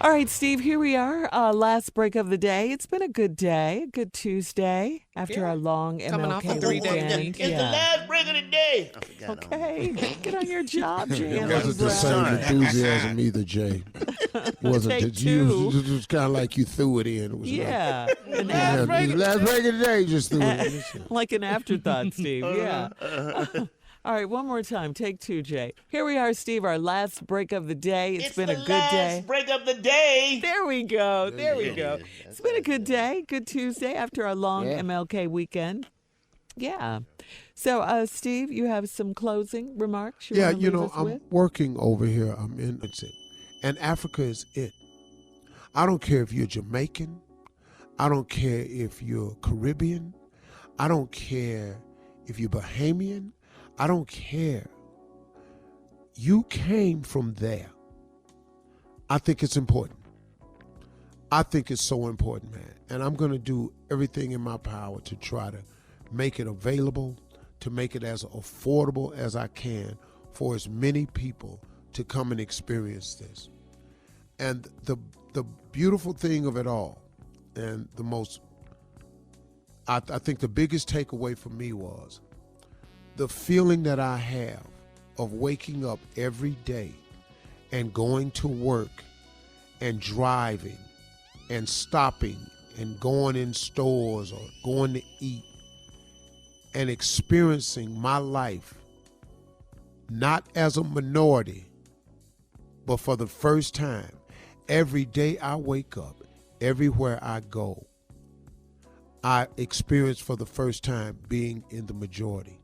All right, Steve, here we are. Last break of the day. It's been a good day, a good Tuesday after our long MLK Coming off a 3-day weekend. It's the last break of the day. I forgot. Okay, get on your job, Jay. It wasn't the same enthusiasm either, Jay. Wasn't Take it? You two. it was kind of like you threw it in. It was Yeah. last break of the day, you just threw it in. Like an afterthought, Steve. Yeah. All right, one more time. Take two, Jay. Here we are, Steve, our last break of the day. It's been a good day. Last break of the day. There we go. There we go. It's been a good day, good Tuesday after our long MLK weekend. Yeah. So, Steve, you have some closing remarks? Yeah, I'm working over here. I'm in it. And Africa is it. I don't care if you're Jamaican. I don't care if you're Caribbean. I don't care if you're Bahamian. I don't care. You came from there. I think it's important. I think it's so important, man. And I'm going to do everything in my power to try to make it available, to make it as affordable as I can for as many people to come and experience this. And the beautiful thing of it all, and the most, I think the biggest takeaway for me was the feeling that I have of waking up every day and going to work and driving and stopping and going in stores or going to eat and experiencing my life not as a minority, but for the first time. Every day I wake up, everywhere I go, I experience for the first time being in the majority.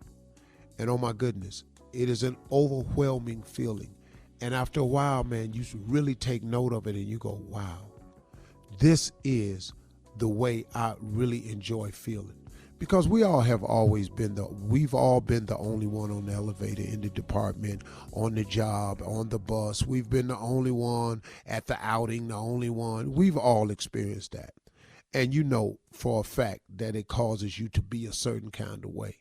And oh my goodness, it is an overwhelming feeling. And after a while, man, you really take note of it and you go, wow, this is the way I really enjoy feeling. Because we all have always been we've all been the only one on the elevator, in the department, on the job, on the bus. We've been the only one at the outing, the only one. We've all experienced that. And you know for a fact that it causes you to be a certain kind of way.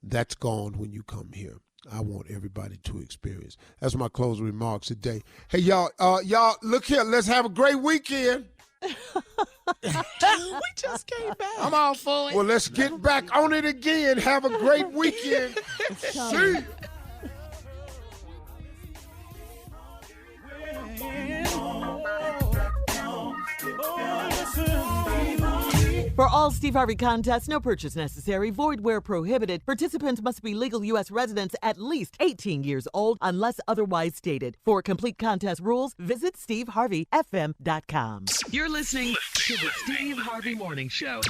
That's gone when you come here. I want everybody to experience. That's my closing remarks today. Hey, y'all, look here. Let's have a great weekend. We just came back. I'm all for it. Well, let's get back on it again. Have a great weekend. See ya. For all Steve Harvey contests, no purchase necessary, void where prohibited. Participants must be legal U.S. residents at least 18 years old unless otherwise stated. For complete contest rules, visit SteveHarveyFM.com. You're listening to the Steve Harvey Morning Show.